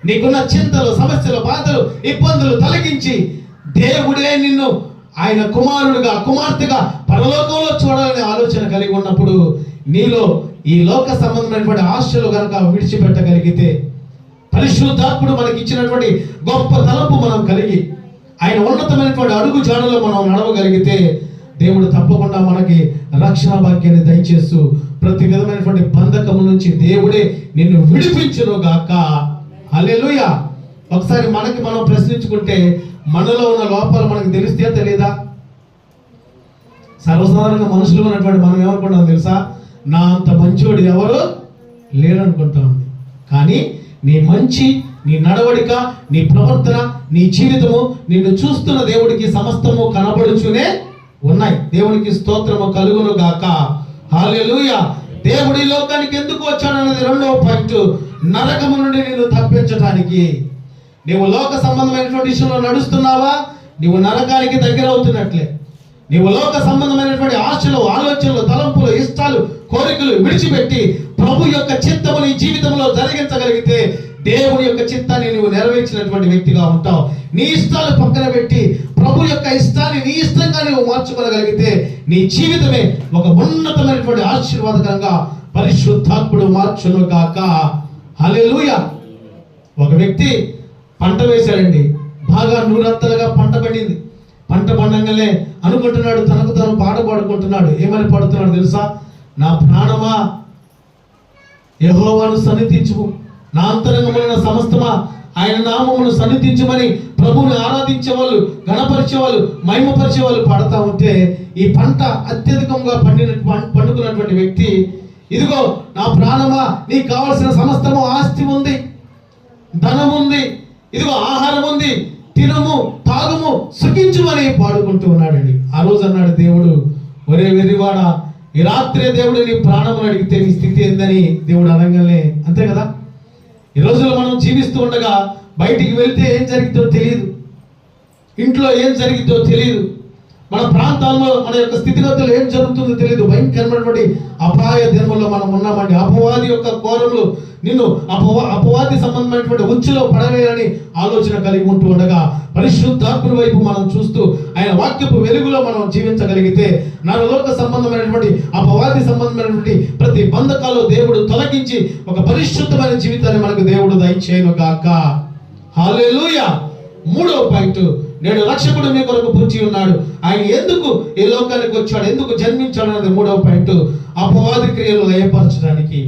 నీకున్న చింతలు, సమస్యలు, బాధలు, ఇబ్బందులు తొలగించి దేవుడే నిన్ను ఆయన కుమారుడుగా, కుమార్తెగా పరలోకంలో చూడాలనే ఆలోచన కలిగి ఉన్నప్పుడు నీలో ఈ లోక సంబంధమైనటువంటి ఆశలు కనుక విడిచిపెట్టగలిగితే, పరిశుద్ధాత్ముడు మనకి ఇచ్చినటువంటి గొప్ప తలంపు మనం కలిగి ఆయన ఉన్నతమైనటువంటి అడుగు జాడలో మనం నడవగలిగితే దేవుడు తప్పకుండా మనకి రక్షణ భాగ్యాన్ని దయచేస్తూ ప్రతి విధమైనటువంటి బంధకము నుంచి దేవుడే నిన్ను విడిపించును గాక. హల్లెలూయా. ఒకసారి మనకి మనం ప్రశ్నించుకుంటే మనలో ఉన్న లోపాలు మనకు తెలిస్తే తెలియదా? సర్వసాధారణంగా మనుషులు ఉన్నటువంటి మనం ఏమనుకుంటాం తెలుసా? నా అంత మంచోడు ఎవరు లేరనుకుంటాం. కానీ నీ మంచి, నీ నడవడిక, నీ ప్రవర్తన, నీ జీవితము నిన్ను చూస్తున్న దేవుడికి సమస్తము కనబడుచునే ఉన్నాయి. దేవునికి స్తోత్రము కలుగును గాక. హల్లెలూయా. దేవుడి లోకానికి ఎందుకు వచ్చాడనేది రెండవ పాయింట్. నరకము నుండి నిన్ను తప్పించడానికి. నీవు లోక సంబంధమైనటువంటి విషయంలో నడుస్తున్నావా, నీవు నరకానికి దగ్గర అవుతున్నట్లే. నీవు లోక సంబంధమైనటువంటి ఆశలు, ఆలోచనలు, తలంపులు, ఇష్టాలు, కోరికలు విడిచిపెట్టి ప్రభు యొక్క చిత్తము నీ జీవితంలో జరిగించగలిగితే దేవుని యొక్క చిత్తాన్ని నువ్వు నెరవేర్చినటువంటి వ్యక్తిగా ఉంటావు. నీ ఇష్టాలు పక్కన పెట్టి ప్రభు యొక్క ఇష్టాన్ని నీ ఇష్టంగా నువ్వు మార్చుకోగలిగితే నీ జీవితమే ఒక ఉన్నతమైనటువంటి ఆశీర్వాదకరంగా పరిశుద్ధాత్ముడు మార్చును గాక. హల్లెలూయా. ఒక వ్యక్తి పంట వేశాడండి. బాగా నూరంతలుగా పంట పండింది. పంట పండంగానే అనుకుంటున్నాడు, తనకు తాను పాట పాడుకుంటున్నాడు. ఏమని పాడుతున్నాడు తెలుసా? నా ప్రాణమా యెహోవాను సన్నిధించుము, నా అంతరంగమైన సమస్తమా ఆయన నామమును సన్నిధించమని ప్రభువుని ఆరాధించే వాళ్ళు, గణపరిచే వాళ్ళు, మహిమపరిచే వాళ్ళు పాడుతూ ఉంటే ఈ పంట అత్యధికంగా పండుకున్నటువంటి వ్యక్తి, ఇదిగో నా ప్రాణమా నీకు కావలసిన సమస్తము ఆస్తి ఉంది, ధనం ఉంది, ఇదిగో ఆహారం ఉంది, తినము తాగుము సుఖించుమని పాడుకుంటూ ఉన్నాడండి. ఆ రోజు అన్నాడు దేవుడు, ఒరే వెర్రివాడ, ఈ రాత్రే దేవుడు నీ ప్రాణమును అడిగితే నీ స్థితి ఏందని దేవుడు అనగానే. అంతే కదా, ఈ రోజుల్లో మనం జీవిస్తూ ఉండగా బయటికి వెళ్తే ఏం జరిగిద్దో తెలియదు, ఇంట్లో ఏం జరిగిద్దో తెలియదు, మన ప్రాంతాల్లో మన యొక్క స్థితిగతులు ఏం జరుగుతుందో తెలియదు. భయంకరమైనటువంటి అపాయ దినముల్లో మనం ఉన్నామండి. అపవాది యొక్క కోరములు నిన్ను అపవాది సంబంధమైనటువంటి ఉచ్చులో పడవేయాలని ఆలోచన కలిగి ఉంటూ ఉండగా పరిశుద్ధాత్ముని వైపు మనం చూస్తూ ఆయన వాక్యపు వెలుగులో మనం జీవించగలిగితే నరలోక సంబంధమైనటువంటి అపవాది సంబంధమైనటువంటి ప్రతి బంధకాలు దేవుడు తొలగించి ఒక పరిశుద్ధమైన జీవితాన్ని మనకు దేవుడు దయచేయును గాక. హల్లెలూయా. మూడవ పాయింట్, నేడు రక్షకుడు మీ కొరకు పుంచి ఉన్నాడు. ఆయన ఎందుకు ఈ లోకానికి వచ్చాడు, ఎందుకు జన్మించాడు అనేది మూడవ పాయింట్. అపవాది క్రియలు లయపరచడానికి,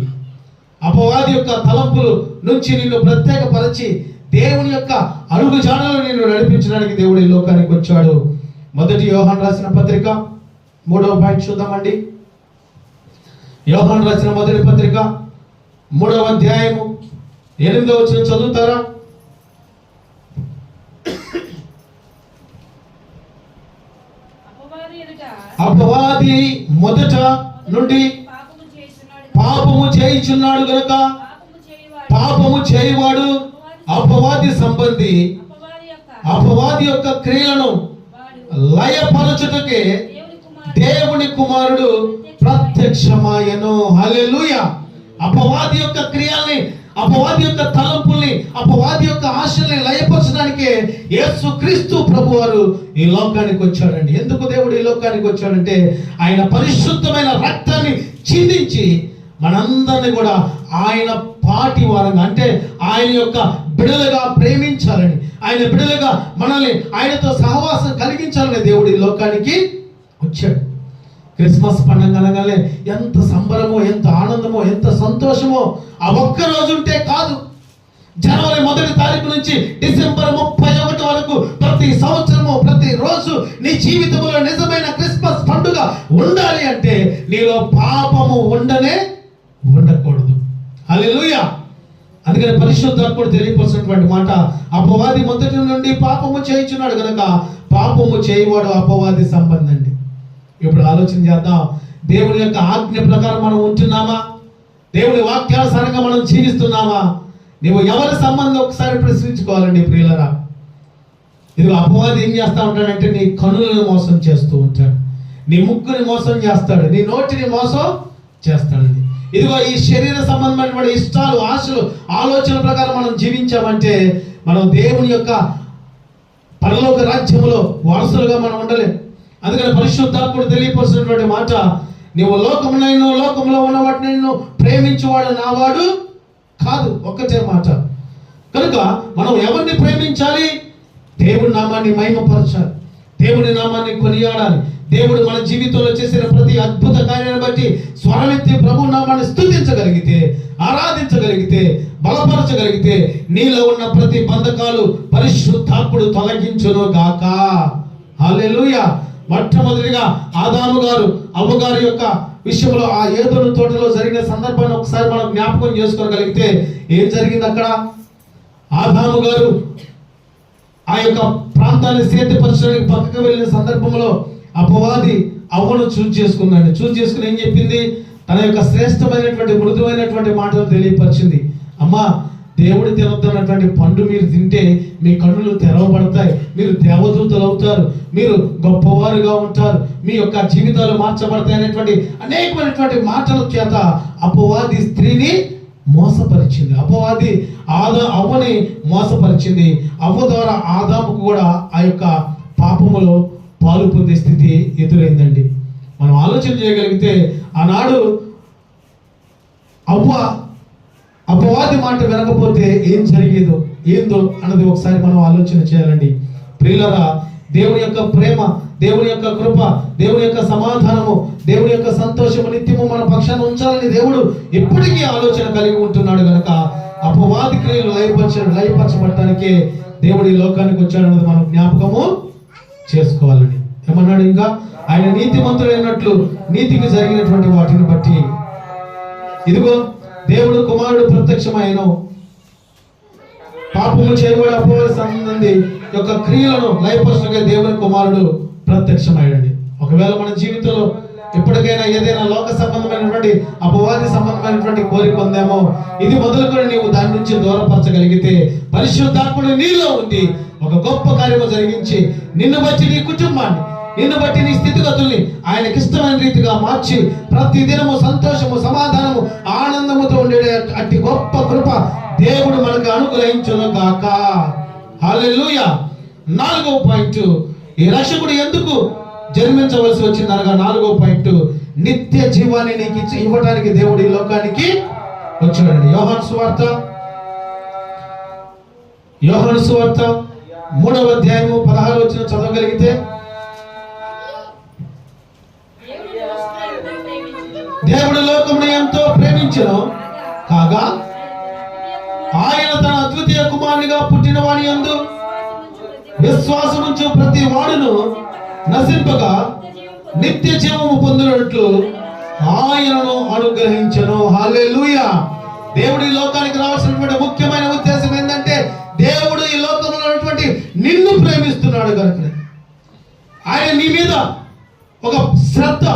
అపవాది యొక్క తలంపులు నుంచి నిన్ను ప్రత్యేకపరిచి దేవుని యొక్క అడుగు జాడలు నిన్ను నడిపించడానికి దేవుడు ఈ లోకానికి వచ్చాడు. మొదటి యోహాను రాసిన పత్రిక 3వ పాయింట్ చూద్దామండి. యోహాను రాసిన మొదటి పత్రిక 3వ అధ్యాయము 8వ వచనం చదువుతారా? అపవాది మొదట నుండి పాపము చేయుచున్నాడు గనుక పాపము చేయువాడు అపవాది సంబంధి అపవాది యొక్క క్రియలను లయపరచుటకే దేవుని కుమారుడు ప్రత్యక్షమాయెను. హల్లెలూయా. అపవాది యొక్క క్రియల్ని, అపవాది యొక్క తలంపుల్ని, అపవాది యొక్క ఆశల్ని లయపరచడానికే యేసుక్రీస్తు ప్రభువారు ఈ లోకానికి వచ్చాడండి. ఎందుకు దేవుడు ఈ లోకానికి వచ్చాడంటే ఆయన పరిశుద్ధమైన రక్తాన్ని చిందించి మనందరినీ కూడా ఆయన పాటి వారంగా, అంటే ఆయన యొక్క బిడలుగా ప్రేమించాలని, ఆయన బిడలుగా మనల్ని ఆయనతో సహవాసం కలిగించాలని దేవుడు ఈ లోకానికి వచ్చాడు. క్రిస్మస్ పండుగ అనగానే ఎంత సంబరమో, ఎంత ఆనందమో, ఎంత సంతోషమో. ఆ ఒక్క రోజు ఉంటే కాదు, జనవరి 1వ తారీఖు నుంచి డిసెంబర్ 31 వరకు ప్రతి సంవత్సరము, ప్రతి రోజు నీ జీవితంలో నిజమైన క్రిస్మస్ పండుగ ఉండాలి అంటే నీలో పాపము ఉండకూడదు. హల్లెలూయా. అందుకని పరిశుద్ధాత్ముడు తెలియపరిచినటువంటి మాట, అపవాది మొదటి నుండి పాపము చేయుచున్నాడు కనుక పాపము చేయవాడు అపవాది సంబంధం అండి. ఇప్పుడు ఆలోచన చేద్దాం, దేవుని యొక్క ఆజ్ఞ ప్రకారం మనం ఉంటున్నామా? దేవుని వాక్యానుసారంగా మనం జీవిస్తున్నామా? నువ్వు ఎవరి సంబంధం ఒకసారి ప్రశ్నించుకోవాలండి ప్రియులరా. ఇది అపవాది ఏం చేస్తా ఉంటాడంటే నీ కనులను మోసం చేస్తూ ఉంటాడు, నీ ముక్కుని మోసం చేస్తాడు, నీ నోటిని మోసం చేస్తాడండి. ఇదిగో ఈ శరీర సంబంధమైనటువంటి ఇష్టాలు, ఆశలు, ఆలోచన ప్రకారం మనం జీవించామంటే మనం దేవుని యొక్క పరలోక రాజ్యములో వారసులుగా మనం ఉండలేం. అందుకని పరిశుద్ధాత్ముడు తెలియపరిచినటువంటి మాట, నీవు లోకంలో ఉన్న వాటిని నిన్ను ప్రేమించువాడు నావాడు కాదు. ఒక్కటే మాట. కనుక మనం ఎవరిని ప్రేమించాలి? దేవుడి నామాన్ని మహిమపరచాలి, దేవుడి నామాన్ని కొనియాడాలి. దేవుడు మన జీవితంలో చేసిన ప్రతి అద్భుత కార్యాన్ని బట్టి స్వరమెత్తి ప్రభు నామాన్ని స్తుతించగలిగితే, ఆరాధించగలిగితే, బలపరచగలిగితే నీలో ఉన్న ప్రతి బంధకాలు పరిశుద్ధాత్ముడు తొలగించును గాక. హల్లెలూయా. మొట్టమొదటిగా ఆదాము గారు అవ్వగారి యొక్క విషయంలో ఆ ఏదోను తోటలో జరిగిన సందర్భాన్ని ఒకసారి మనం జ్ఞాపకం చేసుకోగలిగితే ఏం జరిగింది అక్కడ? ఆదాము గారు ఆ యొక్క ప్రాంతాన్ని సేద్యపరచడానికి పక్కకు వెళ్ళిన సందర్భంలో అపవాది అవ్వను చూజ్ చేసుకుని ఏం చెప్పింది? తన యొక్క శ్రేష్టమైనటువంటి మృదువైనటువంటి మాటలు తెలియపరిచింది. అమ్మా, దేవుడు తినొద్దన్నటువంటి పండు మీరు తింటే మీ కన్నులు తెరవబడతాయి, మీరు దేవదూతలు అవుతారు, మీరు గొప్పవారుగా ఉంటారు, మీ యొక్క జీవితాలు మార్చబడతాయి అనేటువంటి అనేకమైనటువంటి మాటల చేత అపవాది స్త్రీని మోసపరిచింది. అపవాది అవ్వని మోసపరిచింది. అవ్వ ద్వారా ఆదాముకు కూడా ఆ యొక్క పాపములో పాలు పొందే స్థితి ఎదురైందండి. మనం ఆలోచన చేయగలిగితే ఆనాడు అవ్వ అపవాది మాట వినకపోతే ఏం ఏందో అన్నది ఒకసారి మనం ఆలోచన చేయాలండి. ప్రియులరా, దేవుని యొక్క ప్రేమ, దేవుని యొక్క కృప, దేవుని యొక్క సమాధానము, దేవుని యొక్క సంతోషము నిత్యము మన పక్షాన ఉంచాలని దేవుడు ఎప్పటికీ ఆలోచన కలిగి ఉంటున్నాడు కనుక అపవాది క్రియలు లయపరచబడటానికే దేవుడు ఈ లోకానికి వచ్చాడన్నది మనం జ్ఞాపకము చేసుకోవాలని. ఏమన్నాడు? ఇంకా ఆయన నీతిమంతుడైనట్లు నీతికి జరిగినటువంటి వాటిని బట్టి ఇదిగో దేవుడు కుమారుడు ప్రత్యక్షమైన పాపము చేయబడి అపవాది సంబంధి యొక్క క్రియలను లయపరచుగా దేవుని కుమారుడు ప్రత్యక్షమయ్యాడండి. ఒకవేళ మన జీవితంలో ఎప్పటికైనా ఏదైనా లోక సంబంధమైనటువంటి అపవాది సంబంధమైనటువంటి కోరిక ఉందేమో, ఇది మొదలుకొని నీవు దాని నుంచి దూరపరచగలిగితే పరిశుద్ధాత్ముడు నీలో ఉండి ఒక గొప్ప కార్యము జరిగించి నిన్ను బట్టి నీ కుటుంబాన్ని, నిన్ను బట్టి నీ స్థితిగతుల్ని ఆయనకి ఇష్టమైన రీతిగా మార్చి ప్రతి దినము సంతోషము, సమాధానము, ఆనందముతో ఉండే అట్టి గొప్ప కృప దేవుడు మనకు అనుగ్రహించును గాక. హల్లెలూయా. 4వ పాయింట్, ఈ రక్షకుడు ఎందుకు జన్మించవలసి వచ్చిందనగా 4వ పాయింట్, నిత్య జీవాన్ని నీకు ఇవ్వడానికి దేవుడు ఈ లోకానికి వచ్చాడండి. యోహాను సువార్త 3వ అధ్యాయము 16వ వచనం చదవగలిగితే, దేవుడు లోకమును ఎంతో ప్రేమించెను కాగా ఆయన తన అద్వితీయ కుమారునిగా పుట్టిన వాని యందు విశ్వాసముంచు ప్రతి వాడును నశింపగా నిత్య జీవము పొందినట్లు ఆయనను అనుగ్రహించెను. హల్లెలూయా. దేవుడు ఈ లోకానికి రావాల్సినటువంటి ముఖ్యమైన ఉద్దేశం ఏంటంటే దేవుడు ఈ లోకంలో ఉన్నటువంటి నిన్ను ప్రేమిస్తున్నాడు కనుక ఆయన నీ మీద ఒక శ్రద్ధ,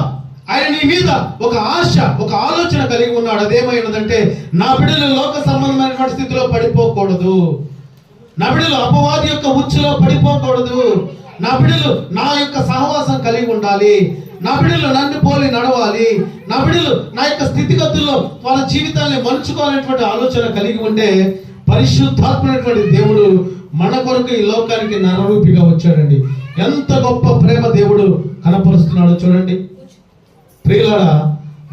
ఆయన నీ మీద ఒక ఆశ, ఒక ఆలోచన కలిగి ఉన్నాడు. అదేమైనదంటే నా బిడ్డలు లోక సంబంధమైనటువంటి స్థితిలో పడిపోకూడదు, నా బిడ్డలు అపవాది యొక్క ఉచ్చులో పడిపోకూడదు, నా బిడ్డలు నా యొక్క సహవాసం కలిగి ఉండాలి, నా బిడ్డలు నన్ను పోలి నడవాలి, నా బిడ్డలు నా యొక్క స్థితిగతుల్లో వాళ్ళ జీవితాన్ని మలుచుకోవాలనేటువంటి ఆలోచన కలిగి ఉంటే పరిశుద్ధాత్మైనటువంటి దేవుడు మన కొరకు ఈ లోకానికి నరరూపిగా వచ్చాడండి. ఎంత గొప్ప ప్రేమ దేవుడు కనపరుస్తున్నాడో చూడండి. ప్రియులారా,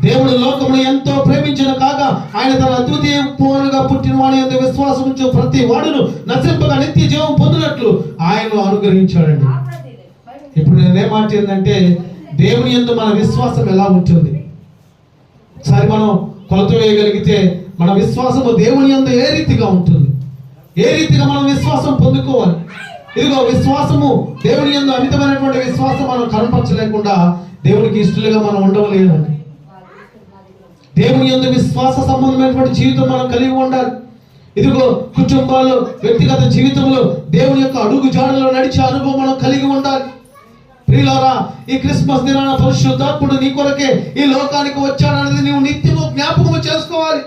దేవుడు లోకమును ఎంతో ప్రేమించిన కాగా ఆయన తన అద్వితీయ కుమారునిగా పుట్టిన వాడి యందు విశ్వాసం ఉంచు ప్రతి వాడును నశింపగా నిత్య జీవం పొందినట్లు ఆయనను అనుగ్రహించాడండి. ఇప్పుడు నేనేం మాట ఏంటంటే దేవుని యందు మన విశ్వాసం ఎలా ఉంటుంది ఒకసారి మనం కొలత వేయగలిగితే మన విశ్వాసము దేవుని యందు ఏ రీతిగా ఉంటుంది, ఏ రీతిగా మనం విశ్వాసం పొందుకోవాలి. ఇదిగో విశ్వాసము దేవుని యందు అమితమైనటువంటి విశ్వాసం మనం కనపరచలేకుండా దేవునికి ఇష్టలుగా మనం ఉండలేమండి. దేవుని యందు విశ్వాస సంబంధమైనటువంటి జీవితం మనం కలిగి ఉండాలి. ఇదిగో కుటుంబాల్లో, వ్యక్తిగత జీవితంలో దేవుని యొక్క అడుగు జాడలో నడిచే అనుభవం మనం కలిగి ఉండాలి. ప్రియులారా, ఈ క్రిస్మస్ దినాన పరిశుద్ధాత్ముడు నీ కొరకే ఈ లోకానికి వచ్చాడనేది నీవు నిత్యము జ్ఞాపకము చేసుకోవాలి.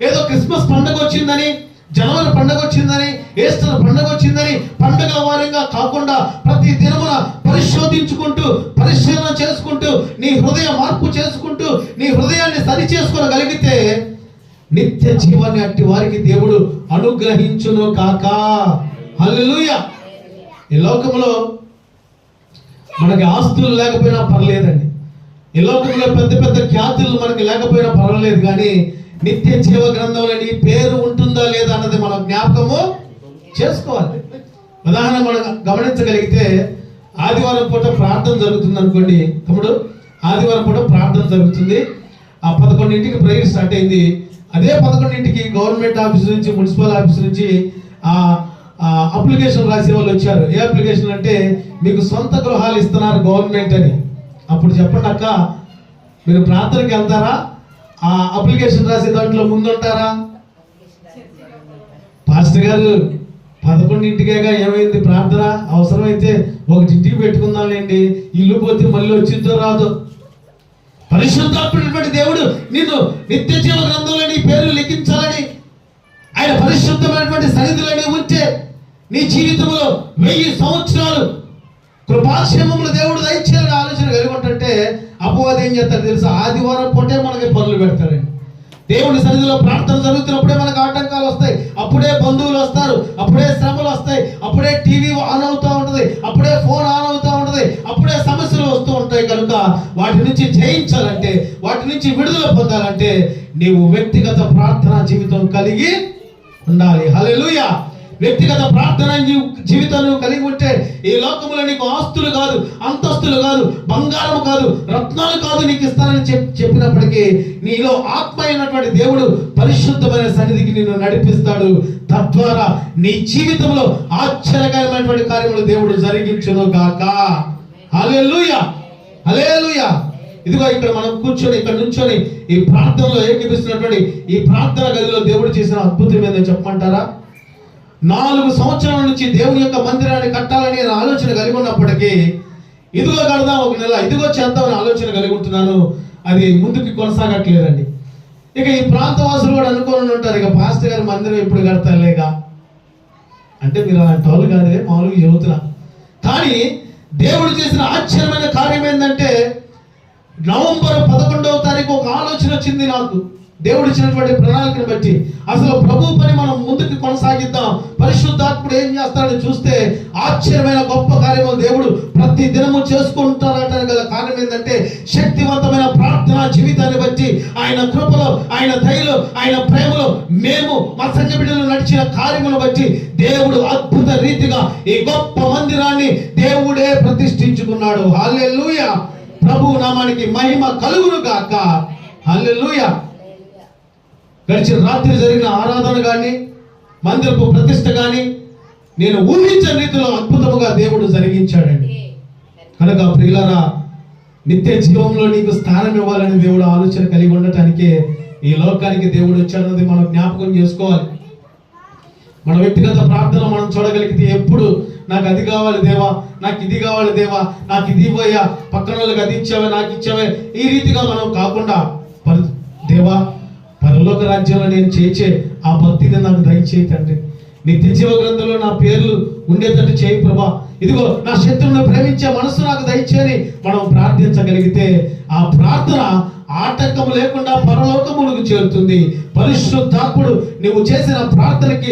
ఏదో క్రిస్మస్ పండుగ వచ్చిందని, జనవరి పండుగ వచ్చిందని, ఈస్టర్ పండుగ వచ్చిందని పండుగల వారంగా కాకుండా ప్రతి దినమున పరిశోధించుకుంటూ, పరిశీలన చేసుకుంటూ, నీ హృదయ మార్పు చేసుకుంటూ, నీ హృదయాన్ని సరి చేసుకోగలిగితే నిత్య జీవాన్ని అట్టి వారికి దేవుడు అనుగ్రహించును కాక. హల్లెలూయా. ఈ లోకంలో మనకి ఆస్తులు లేకపోయినా పర్లేదండి, ఈ లోకంలో పెద్ద పెద్ద ఖ్యాతులు మనకి లేకపోయినా పర్వాలేదు, కానీ నిత్య జీవ గ్రంథంలో నీ పేరు ఉంటుందా లేదా అన్నది మనం జ్ఞాపకము చేసుకోవాలి. ఉదాహరణ మనం గమనించగలిగితే ఆదివారం పూట ప్రార్థన జరుగుతుంది అనుకోండి తమ్ముడు, ఆదివారం పూట ప్రార్థన జరుగుతుంది. ఆ 11ంటికి ప్రేయర్ స్టార్ట్ అయింది. అదే 11ంటికి గవర్నమెంట్ ఆఫీస్ నుంచి, మున్సిపల్ ఆఫీస్ నుంచి అప్లికేషన్ రాసే వాళ్ళు వచ్చారు. ఏ అప్లికేషన్ అంటే మీకు సొంత గృహాలు ఇస్తున్నారు గవర్నమెంట్ అని. అప్పుడు చెప్పండి అక్క, మీరు ప్రార్థనకి వెళ్తారా, ఆ అప్లికేషన్ రాసే దాంట్లో ముందుంటారా? పాస్టర్ గారు 11ంటికేగా ఏమైంది ప్రార్థన, అవసరమైతే 1ంటికి పెట్టుకుందాంలేండి, ఇల్లు పోతే మళ్ళీ వచ్చిందో రాదు. పరిశుద్ధాత్ముడైనటువంటి దేవుడు నిన్ను నిత్య జీవ గ్రంథంలో నీ పేరు లిఖించాలని, ఆయన పరిశుద్ధమైనటువంటి సన్నిధిలో ఉంటే నీ జీవితంలో 1000 సంవత్సరాలు కృపాక్షేమములు దేవుడు దయచేయాలని ఆలోచన కలిగి ఉంటుంటే అపవాది ఏం చేస్తాడు తెలుసా? ఆదివారం పూటే మనకి పనులు పెడతాడండి. దేవుని సన్నిధిలో ప్రార్థన జరుగుతున్నప్పుడే మనకు ఆటంకాలు వస్తాయి, అప్పుడే బంధువులు వస్తారు, అప్పుడే శ్రమలు వస్తాయి, అప్పుడే టీవీ ఆన్ అవుతూ ఉంటుంది, అప్పుడే ఫోన్ ఆన్ అవుతూ ఉంటుంది, అప్పుడే సమస్యలు వస్తూ ఉంటాయి. కనుక వాటి నుంచి జయించాలంటే, వాటి నుంచి విడుదల పొందాలంటే నీవు వ్యక్తిగత ప్రార్థనా జీవితం కలిగి ఉండాలి. హల్లెలూయా. వ్యక్తిగత ప్రార్థన జీవితాన్ని కలిగి ఉంటే ఈ లోకంలో నీకు ఆస్తులు కాదు, అంతస్తులు కాదు, బంగారం కాదు, రత్నాలు కాదు నీకు ఇస్తానని చెప్పినప్పటికీ నీలో ఆత్మ అయినటువంటి దేవుడు పరిశుద్ధమైన సన్నిధికి నిన్ను నడిపిస్తాడు. తద్వారా నీ జీవితంలో ఆశ్చర్యకరమైనటువంటి కార్యములు దేవుడు జరిగించును గాక. హల్లెలూయా, హల్లెలూయా. ఇదిగో ఇక్కడ మనం కూర్చొని ఇక్కడ నుంచొని ఈ ప్రార్థనలో ఏకీపిస్తున్నటువంటి ఈ ప్రార్థన గదిలో దేవుడు చేసిన అద్భుతం ఏందో చెప్పమంటారా? 4 సంవత్సరాల నుంచి దేవుని యొక్క మందిరాన్ని కట్టాలని నేను ఆలోచన కలిగి ఉన్నప్పటికీ ఇదిగో కడదాం 1 నెల, ఇదిగో చేద్దామని ఆలోచన కలిగి ఉంటున్నాను, అది ముందుకు కొనసాగట్లేదండి. ఇక ఈ ప్రాంతవాసులు కూడా అనుకోని ఉంటారు, ఇక పాస్టర్ గారి మందిరం ఎప్పుడు కడతారులేగా అంటే మీరు అలాంటి వాళ్ళు కాదే, మామూలుగా చెబుతున్నా. కానీ దేవుడు చేసిన ఆశ్చర్యమైన కార్యం ఏంటంటే నవంబర్ 11వ తారీఖు ఒక ఆలోచన వచ్చింది నాకు. దేవుడు ఇచ్చినటువంటి ప్రణాళికను బట్టి అసలు ప్రభు పని మనం ముందుకు కొనసాగిద్దాం, పరిశుద్ధాత్ముడు ఏం చేస్తాడని చూస్తే ఆశ్చర్యమైన గొప్ప కార్యములు దేవుడు ప్రతి దినము చేసుకుంటారట. గల కారణం ఏంటంటే శక్తివంతమైన ప్రార్థనా జీవితాన్ని బట్టి, ఆయన కృపలో, ఆయన దయలో, ఆయన ప్రేమలో మేము మా సంఘ బిడ్డలు నడిచిన కార్యమును బట్టి దేవుడు అద్భుత రీతిగా ఈ గొప్ప మందిరాన్ని దేవుడే ప్రతిష్ఠించుకున్నాడు. హల్లెలూయా. ప్రభు నామానికి మహిమ కలుగును గాక. హల్లెలూయా. గడిచిన రాత్రి జరిగిన ఆరాధన కానీ, మందిరపు ప్రతిష్ట కానీ నేను ఊహించిన రీతిలో అద్భుతముగా దేవుడు జరిగించాడండి. కనుక ప్రియులారా, నిత్య జీవంలో నీకు స్థానం ఇవ్వాలని దేవుడు ఆలోచన కలిగి ఉండటానికే ఈ లోకానికి దేవుడు వచ్చాడన్నది మనం జ్ఞాపకం చేసుకోవాలి. మన వ్యక్తిగత ప్రార్థన మనం చూడగలిగితే ఎప్పుడు నాకు అది కావాలి దేవా, నాకు ఇది కావాలి దేవా, నాకు ఇది ఇవ్వయ్యా, పక్కన వాళ్ళకి అది ఇచ్చావే, నాకు ఇచ్చావే, ఈ రీతిగా మనం కాకుండా దేవా పరలోక రాజ్యంలో నేను చేసే ఆ భక్తిని నాకు దయచేయి తండ్రి, నిత్య జీవ గ్రంథంలో నా పేర్లు ఉండేటట్టు చేయి ప్రభా, ఇదిగో నా శత్రువును ప్రేమించే మనసు నాకు దయచేయని మనం ప్రార్థించగలిగితే ఆ ప్రార్థన ఆటంకము లేకుండా పరలోకములకు చేరుతుంది. పరిశుద్ధాత్ముడు నువ్వు చేసిన ప్రార్థనకి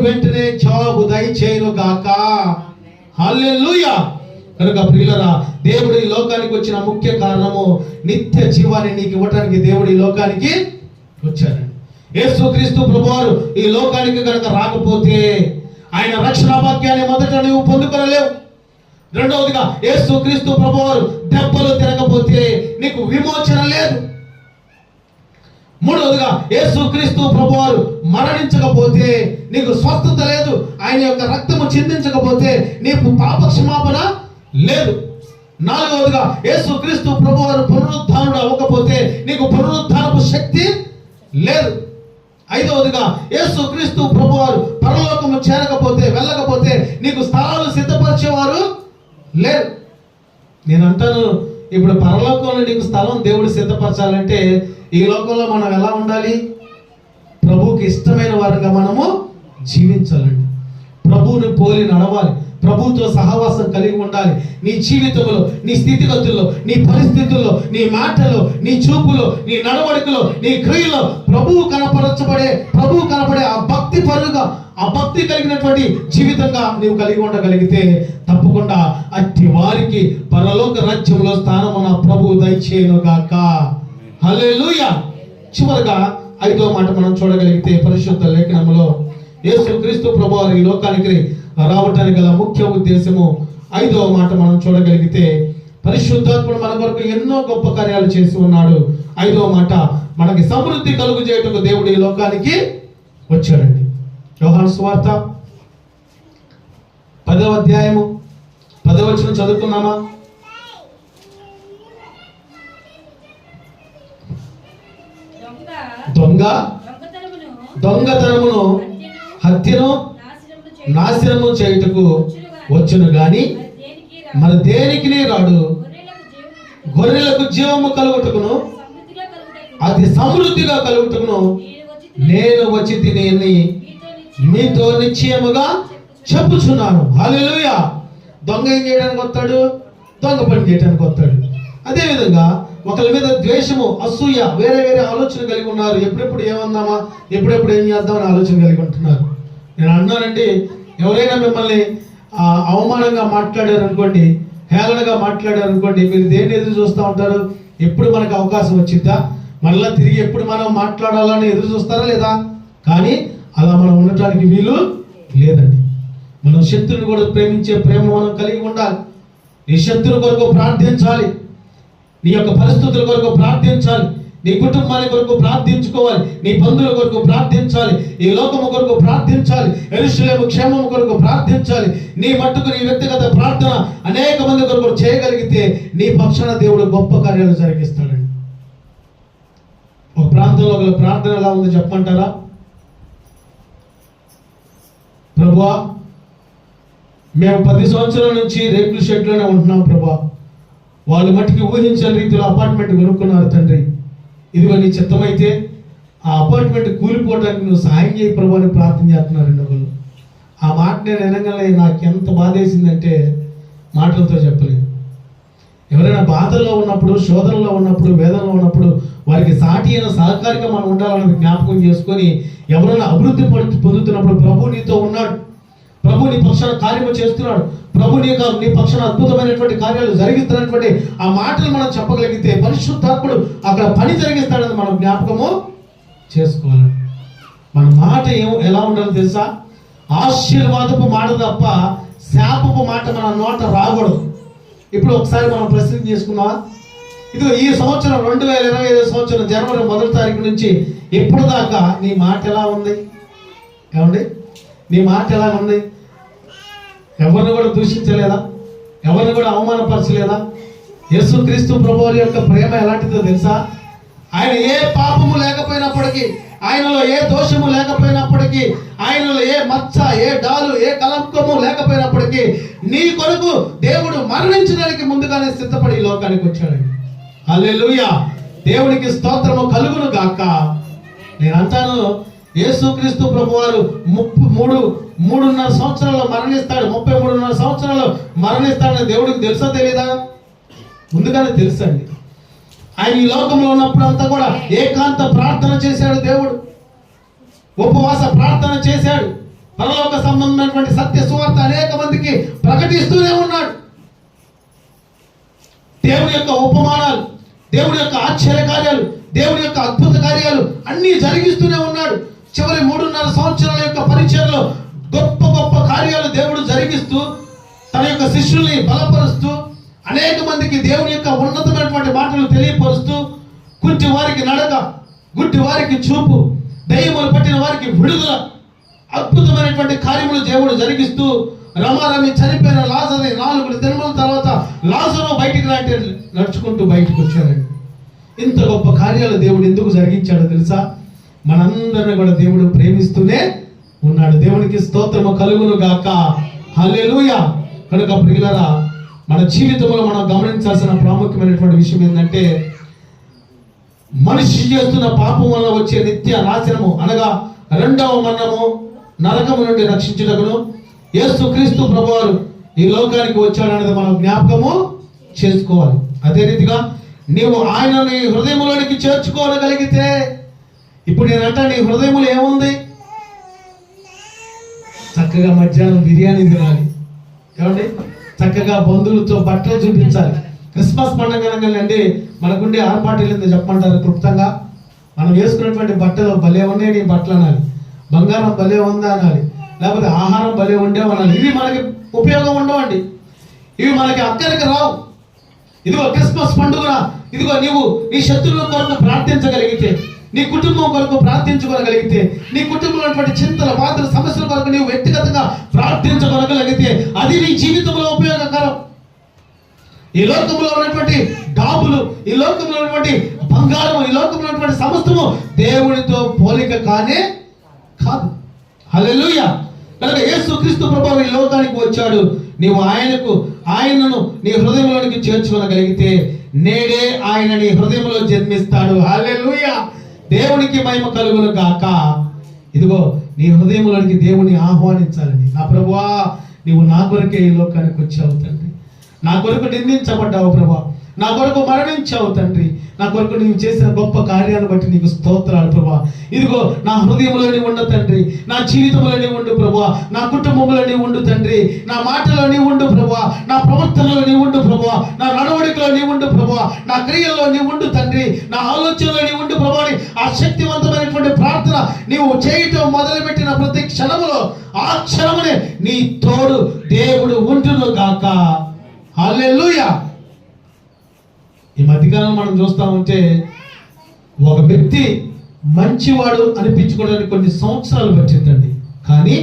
వెంటనే జవాబు దయచేయును గాక. హల్లెలూయా. కనుక ప్రియులరా, దేవుడు ఈ లోకానికి వచ్చిన ముఖ్య కారణము నిత్య జీవాన్ని నీకు ఇవ్వడానికి దేవుడు ఈ లోకానికి వచ్చారండి. యేసుక్రీస్తు ప్రభువారు ఈ లోకానికి కనుక రాకపోతే ఆయన రక్షణ వాక్యాన్ని మొదట నువ్వు పొందుకోలేవు. రెండవదిగా యేసుక్రీస్తు ప్రభువారు దెబ్బలు తిరగపోతే నీకు విమోచన లేదు. మూడవదిగా యేసుక్రీస్తు ప్రభువారు మరణించకపోతే నీకు స్వస్థత లేదు. ఆయన యొక్క రక్తము చిందించకపోతే నీకు పాప క్షమాపణ లేదు. నాలుగవదిగా యేసుక్రీస్తు ప్రభువారు పునరుద్ధానుడు అవ్వకపోతే నీకు పునరుద్ధానపు శక్తి లేదు. ఐదవదిగా యేసుక్రీస్తు ప్రభువారు పరలోకము చేరకపోతే, వెళ్ళకపోతే నీకు స్థలాలు సిద్ధపరిచేవారు లేరు. నేను అంటాను, ఇప్పుడు పరలోకంలో నీకు స్థలం దేవుడు సిద్ధపరచాలంటే ఈ లోకంలో మనం ఎలా ఉండాలి? ప్రభువుకి ఇష్టమైన వారుగా మనము జీవించాలండి. ప్రభువుని పోలి నడవాలి, ప్రభువుతో సహవాసం కలిగి ఉండాలి. నీ జీవితంలో, నీ స్థితిగతుల్లో, నీ పరిస్థితుల్లో, నీ మాటలో, నీ చూపులో, నీ నడవడికలో, నీ క్రియలో ప్రభువు కనపడే ఆ భక్తి పరులుగా, ఆ భక్తి కలిగినటువంటి జీవితంగా నీవు కలిగి ఉండగలిగితే తప్పకుండా అట్టి వారికి పరలోక రాజ్యంలో స్థానము నా ప్రభువు దయచేయును గాక. హల్లెలూయా. చివరగా 5వ మాట మనం చూడగలిగితే పరిశుద్ధ లేఖనములో యేసుక్రీస్తు ప్రభువారు ఈ లోకానికి రావటానికి గల ముఖ్య ఉద్దేశము 5వ మాట మనం చూడగలిగితే పరిశుద్ధాత్ముడు మన కొరకు ఎన్నో గొప్ప కార్యాలు చేసి ఉన్నాడు. 5వ మాట మనకి సమృద్ధి కలుగు చేయటకు దేవుడు ఈ లోకానికి వచ్చాడండి. యోహాను సువార్త 10వ అధ్యాయము 10వ వచనం చదువుకున్నామా? దొంగతనమును హత్యను నాశనము చేయుటకు వచ్చును గాని మరి దేనికి రాడు. గొర్రెలకు జీవము కలుగుటకును అది సమృద్ధిగా కలుగుటకును నేను వచ్చి తిని మీతో నిశ్చయముగా చెప్పుచున్నాను. హల్లెలూయా. దొంగ ఏం చేయడానికి వస్తాడు? దొంగ పని చేయడానికి వస్తాడు. అదేవిధంగా ఒకరి మీద ద్వేషము, అసూయ, వేరే వేరే ఆలోచన కలిగి ఉన్నారు. ఎప్పుడెప్పుడు ఏమందామా, ఎప్పుడెప్పుడు ఏం చేద్దామని ఆలోచన కలిగి ఉంటున్నారు. నేను అన్నానండి, ఎవరైనా మిమ్మల్ని అవమానంగా మాట్లాడారు అనుకోండి, హేళనగా మాట్లాడారు అనుకోండి, మీరు దేన్ని ఎదురు చూస్తూ ఉంటారు? ఎప్పుడు మనకు అవకాశం వచ్చిద్దా, మళ్ళీ తిరిగి ఎప్పుడు మనం మాట్లాడాలని ఎదురు చూస్తారా లేదా? కానీ అలా మనం ఉండటానికి వీలు లేదండి. మనం శత్రువుని కూడా ప్రేమించే ప్రేమ మనం కలిగి ఉండాలి. నీ శత్రువు కొరకు ప్రార్థించాలి, నీ యొక్క పరిస్థితుల కొరకు ప్రార్థించాలి, నీ కుటుంబాల కొరకు ప్రార్థించుకోవాలి, నీ బంధువుల కొరకు ప్రార్థించాలి, ఈ లోకము కొరకు ప్రార్థించాలి, యెరూషలేము క్షేమము కొరకు ప్రార్థించాలి. నీ మట్టుకు నీ వ్యక్తిగత ప్రార్థన అనేక మంది కొరకు చేయగలిగితే నీ పక్షాన దేవుడు గొప్ప కార్యాలు జరిగిస్తాడండి. ఒక ప్రాంతంలో ఒక ప్రార్థన ఎలా ఉందో చెప్పమంటారా? ప్రభువా, మేము 10 సంవత్సరాల నుంచి రేకుల షెడ్లోనే ఉంటున్నాం ప్రభా. వాళ్ళు మట్టికి ఊహించని రీతిలో అపార్ట్మెంట్ కొనుక్కున్నారు తండ్రి. ఇదిగో నీ చిత్తమైతే ఆ అపార్ట్మెంట్ కూలిపోవడానికి నువ్వు సాయం చేయి ప్రభు అని ప్రార్థన చేస్తున్నారండి ఒకళ్ళు. ఆ మాట నేను వినగానే నాకు ఎంత బాధ వేసిందంటే మాటలతో చెప్పలేను. ఎవరైనా బాధల్లో ఉన్నప్పుడు, శోధనలో ఉన్నప్పుడు, వేదనలో ఉన్నప్పుడు వారికి సాటి అయిన సహకారిగా మనం ఉండాలని జ్ఞాపకం చేసుకొని ఎవరైనా అభివృద్ధి పొందుతున్నప్పుడు ప్రభు నీతో ఉన్నాడు, ప్రభు నీ పక్షాన కార్యము చేస్తున్నాడు, ప్రభు నీ పక్షాన అద్భుతమైనటువంటి కార్యాలు జరిగిస్తున్నటువంటి ఆ మాటలు మనం చెప్పగలిగితే పరిశుద్ధాత్ముడు అక్కడ పని జరిగిస్తాడని మనం జ్ఞాపకము చేసుకోవాలి. మన మాట ఎలా ఉండాలో తెలుసా? ఆశీర్వాదపు మాట తప్ప శాపపు మాట మన నోట రాకూడదు. ఇప్పుడు ఒకసారి మనం ప్రశ్న చేసుకున్నావా? ఇదిగో ఈ సంవత్సరం 2025 సంవత్సరం జనవరి 1వ తారీఖు నుంచి ఎప్పుడు దాకా నీ మాట ఎలా ఉంది? ఏమండి, నీ మాట ఎలా ఉంది? ఎవరిని కూడా దూషించలేదా? ఎవరిని కూడా అవమానపరచలేదా? యేసుక్రీస్తు ప్రభువు యొక్క ప్రేమ ఎలాంటిదో తెలుసా? ఆయన ఏ పాపము లేకపోయినప్పటికీ, ఆయనలో ఏ దోషము లేకపోయినప్పటికీ, ఆయనలో ఏ మచ్చ, ఏ డాలు, ఏ కలంకము లేకపోయినప్పటికీ నీ కొరకు దేవుడు మరణించడానికి ముందుగానే సిద్ధపడి ఈ లోకానికి వచ్చాడు. హల్లెలూయా. దేవునికి స్తోత్రము కలుగును గాక. నేను అంటాను, యేసుక్రీస్తు ప్రభువారు 3.5 సంవత్సరాల్లో మరణిస్తాడు, 33.5 సంవత్సరాలు మరణిస్తాడని దేవుడికి తెలుసా తెలీదా? ముందుగానే తెలుసండి. ఆయన ఈ లోకంలో ఉన్నప్పుడు అంతా కూడా ఏకాంత ప్రార్థన చేశాడు. దేవుడు ఉపవాస ప్రార్థన చేశాడు. పరలోక సంబంధమైనటువంటి సత్య సువార్త అనేక మందికి ప్రకటిస్తూనే ఉన్నాడు. దేవుని యొక్క ఉపమానాలు, దేవుని యొక్క ఆశ్చర్య కార్యాలు, దేవుని యొక్క అద్భుత కార్యాలు అన్నీ జరిగిస్తూనే ఉన్నాడు. చివరి 3.5 సంవత్సరాల యొక్క పరిచయంలో గొప్ప గొప్ప కార్యాలు దేవుడు జరిగిస్తూ తన యొక్క శిష్యుల్ని బలపరుస్తూ అనేక మందికి దేవుని యొక్క ఉన్నతమైనటువంటి మాటలు తెలియపరుస్తూ కుంటి వారికి నడక, గుడ్డి వారికి చూపు, దయ్యములు పట్టిన వారికి విడుదల, అద్భుతమైనటువంటి కార్యములు దేవుడు జరిగిస్తూ రమారమి చనిపోయిన లాజరుని 4 దినముల తర్వాత లాజరు బయటికి నడుచుకుంటూ బయటకు వచ్చారండి. ఇంత గొప్ప కార్యాలు దేవుడు ఎందుకు జరిగించాడో తెలుసా? మనందరిని కూడా దేవుడు ప్రేమిస్తూనే ఉన్నాడు. దేవునికి స్తోత్రము కలుగును గాక. హల్లెలూయా. కనుక ప్రియులారా, మన జీవితంలో మనం గమనించాల్సిన ప్రాముఖ్యమైనటువంటి విషయం ఏంటంటే, మనిషి చేస్తున్న పాపం వల్ల వచ్చే నిత్య నాశనము అనగా 2వ మరణము, నరకము నుండి రక్షించుటకును యేసుక్రీస్తు ప్రభువారు ఈ లోకానికి వచ్చాడనేది మనం జ్ఞాపకము చేసుకోవాలి. అదే రీతిగా నీవు ఆయనని హృదయంలోనికి చేర్చుకోగలిగితే, ఇప్పుడు నేనంట నీ హృదయంలో ఏముంది? చక్కగా మధ్యాహ్నం బిర్యానీ తినాలి, ఏమండి, చక్కగా బంధువులతో బట్టలు చూపించాలి. క్రిస్మస్ పండుగ అనగానండి మనకుండే ఆర్పాటు ఏందో చెప్పమంటారు క్లుప్తంగా? మనం వేసుకున్నటువంటి బట్టలు భలే ఉన్నాయి నీ బట్టలు అనాలి, బంగారం భలే ఉందా అనాలి, లేకపోతే ఆహారం భలే ఉండేవనాలి. ఇవి మనకి ఉపయోగం ఉండవండి, ఇవి మనకి అక్కడికి రావు. ఇదిగో క్రిస్మస్ పండుగ, ఇదిగో నీవు నీ శత్రువుల కొరకు ప్రార్థించగలిగితే, నీ కుటుంబం కొరకు ప్రార్థించుకోగలిగితే, నీ కుటుంబంలో ఉన్నటువంటి చింతల, బాధల, సమస్యల కొరకు నీవు వ్యక్తిగతంగా ప్రార్థించుకోగలిగితే అది నీ జీవితంలో ఉపయోగకరం. ఈ లోకంలో ఉన్నటువంటి డాబులు, ఈ లోకంలో ఉన్నటువంటి బంగారం, ఈ లోకంలో ఉన్నటువంటి సమస్తము దేవుడితో పోలిక కానే కాదు. హల్లెలూయా. కనుక యేసుక్రీస్తు ప్రభువు ఈ లోకానికి వచ్చాడు. నీవు ఆయనను నీ హృదయంలోనికి చేర్చుకోగలిగితే నేడే ఆయన నీ హృదయంలో జన్మిస్తాడు. హల్లెలూయా. దేవునికి మహిమ కలుగును గాక. ఇదిగో నీ హృదయంలోనికి దేవుని ఆహ్వానించాలని. నా ప్రభువా, నీవు నా కొరకే ఈ లోకానికి వచ్చావు తండ్రి. నా కొరకు నిందించబడ్డావు ప్రభా, నా కొరకు మరణించావు తండ్రి. నా కొరకు నీవు చేసిన గొప్ప కార్యాన్ని బట్టి నీకు స్తోత్రాలు ప్రభా. ఇదిగో నా హృదయంలో నీవు ఉండు తండ్రి, నా జీవితంలో నీవు ఉండు ప్రభా, నా కుటుంబంలో నీవు ఉండు తండ్రి, నా మాటలో నీవు ఉండు ప్రభా, నా ప్రవర్తనలో నీవు ఉండు ప్రభా, నా నడవడికలో నీవు ఉండు ప్రభా, నా క్రియల్లో నీవు ఉండు తండ్రి, నా ఆలోచనలో నీవు ఉండు ప్రభా. ఆ శక్తివంతమైనటువంటి ప్రార్థన నీవు చేయటం మొదలుపెట్టిన ప్రతి క్షణములో ఆ క్షణమునే నీ తోడు దేవుడు ఉంటును గాక. హల్లెలూయా. ఈ మధ్యకాలం మనం చూస్తా ఉంటే ఒక వ్యక్తి మంచివాడు అనిపించుకోవడానికి కొన్ని సంవత్సరాలు పట్టిందండి. కానీ